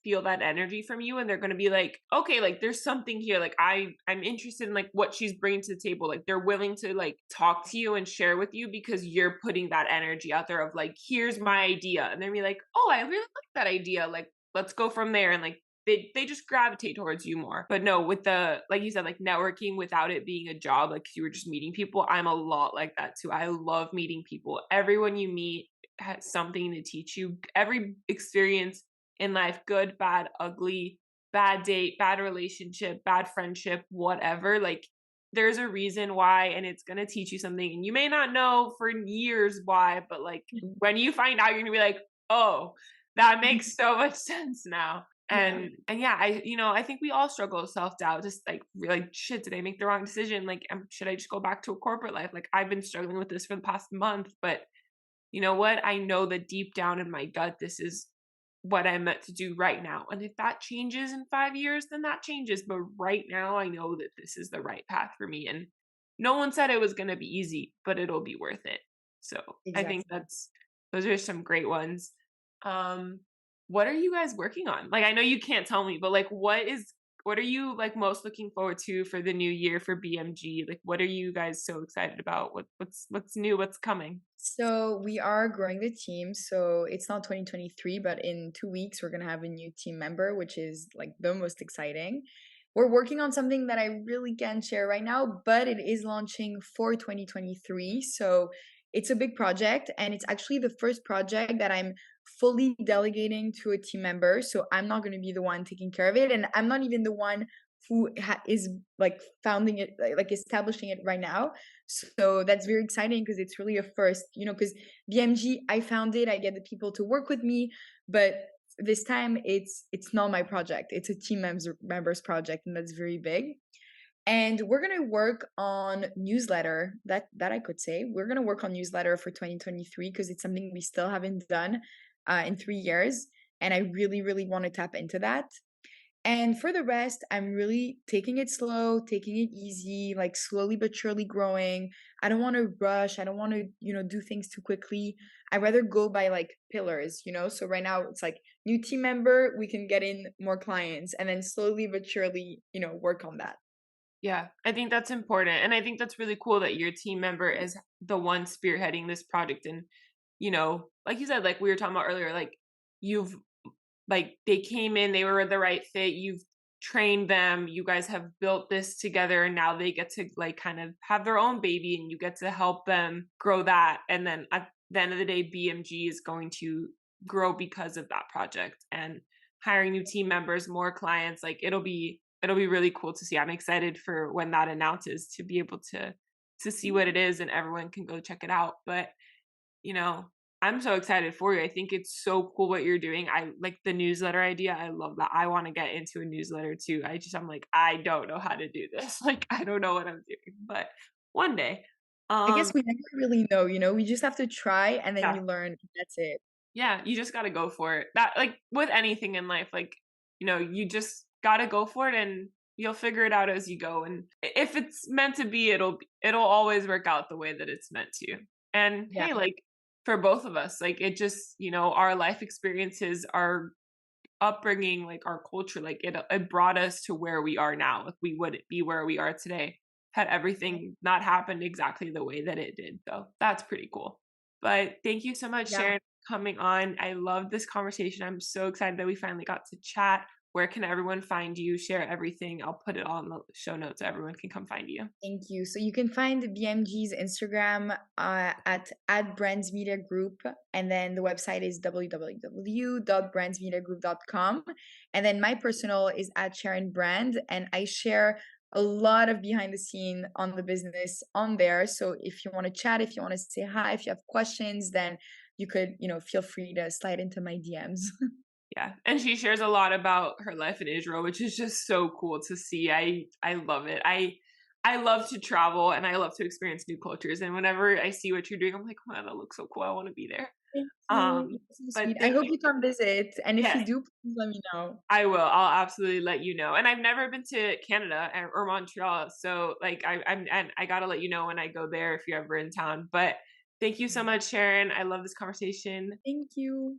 feel that energy from you and they're going to be like, okay, like there's something here. Like I'm interested in like what she's bringing to the table. Like they're willing to like talk to you and share with you because you're putting that energy out there of like, here's my idea. And they'll be like, oh, I really like that idea. Like, let's go from there. And like, they just gravitate towards you more. But no, with the, like you said, like networking without it being a job, like you were just meeting people. I'm a lot like that too. I love meeting people. Everyone you meet has something to teach you. Every experience in life, good, bad, ugly, bad date, bad relationship, bad friendship, whatever, like there's a reason why, and it's going to teach you something. And you may not know for years why, but like when you find out, you're going to be like, oh, that makes so much sense now. And yeah, I think we all struggle with self-doubt, just like shit, did I make the wrong decision? Like, should I just go back to a corporate life? Like I've been struggling with this for the past month, but you know what? I know that deep down in my gut, this is what I'm meant to do right now. And if that changes in 5 years, then that changes. But right now, I know that this is the right path for me. And no one said it was going to be easy, but it'll be worth it. So I think those are some great ones. What are you guys working on? Like, I know you can't tell me, but like, what are you like most looking forward to for the new year for BMG? Like, what are you guys so excited about? What's new? What's coming? So we are growing the team. So it's not 2023, but in 2 weeks, we're going to have a new team member, which is like the most exciting. We're working on something that I really can't share right now, but it is launching for 2023. So it's a big project, and it's actually the first project that I'm fully delegating to a team member. So I'm not going to be the one taking care of it, and I'm not even the one who is like founding it, like establishing it right now. So that's very exciting because it's really a first, because BMG, I found it, I get the people to work with me, but this time it's not my project. It's a team members project, and that's very big. And we're going to work on newsletter. That I could say. We're going to work on newsletter for 2023 because it's something we still haven't done in 3 years. And I really, really want to tap into that. And for the rest, I'm really taking it slow, taking it easy, like slowly but surely growing. I don't want to rush. I don't want to, do things too quickly. I'd rather go by like pillars, So right now it's like new team member, we can get in more clients, and then slowly but surely, work on that. Yeah, I think that's important. And I think that's really cool that your team member is the one spearheading this project. And, like you said, like we were talking about earlier, like they came in, they were the right fit. You've trained them. You guys have built this together, and now they get to like kind of have their own baby, and you get to help them grow that. And then at the end of the day, BMG is going to grow because of that project, and hiring new team members, more clients. Like it'll be really cool to see. I'm excited for when that announces, to be able to see what it is, and everyone can go check it out. But, I'm so excited for you. I think it's so cool what you're doing. I like the newsletter idea. I love that. I want to get into a newsletter too. I'm like, I don't know how to do this. Like, I don't know what I'm doing, but one day. I guess we never really know, we just have to try, and then Yeah. you learn. That's it. Yeah, you just got to go for it. That, like with anything in life, like, you just got to go for it, and you'll figure it out as you go. And if it's meant to be, it'll always work out the way that it's meant to. And Yeah. hey, like for both of us, like it just, our life experiences, our upbringing, like our culture, like it brought us to where we are now. Like we wouldn't be where we are today had everything not happened exactly the way that it did. So that's pretty cool. But thank you so much, Sharon, for coming on. I love this conversation. I'm so excited that we finally got to chat. Where can everyone find you? Share everything. I'll put it all in the show notes so everyone can come find you. Thank you. So you can find BMG's Instagram at Brands Media Group, and then the website is www.brandsmediagroup.com. And then my personal is at Sharon Brand, and I share a lot of behind the scene on the business on there. So if you want to chat, if you want to say hi, if you have questions, then you could, feel free to slide into my DMs. Yeah. And she shares a lot about her life in Israel, which is just so cool to see. I love it. I love to travel, and I love to experience new cultures. And whenever I see what you're doing, I'm like, wow, that looks so cool. I want to be there. Thank you. So But I hope you come visit. And if yes, you do, please let me know. I will. I'll absolutely let you know. And I've never been to Canada or Montreal. So like I gotta let you know when I go there if you're ever in town. But thank you so much, Sharon. I love this conversation. Thank you.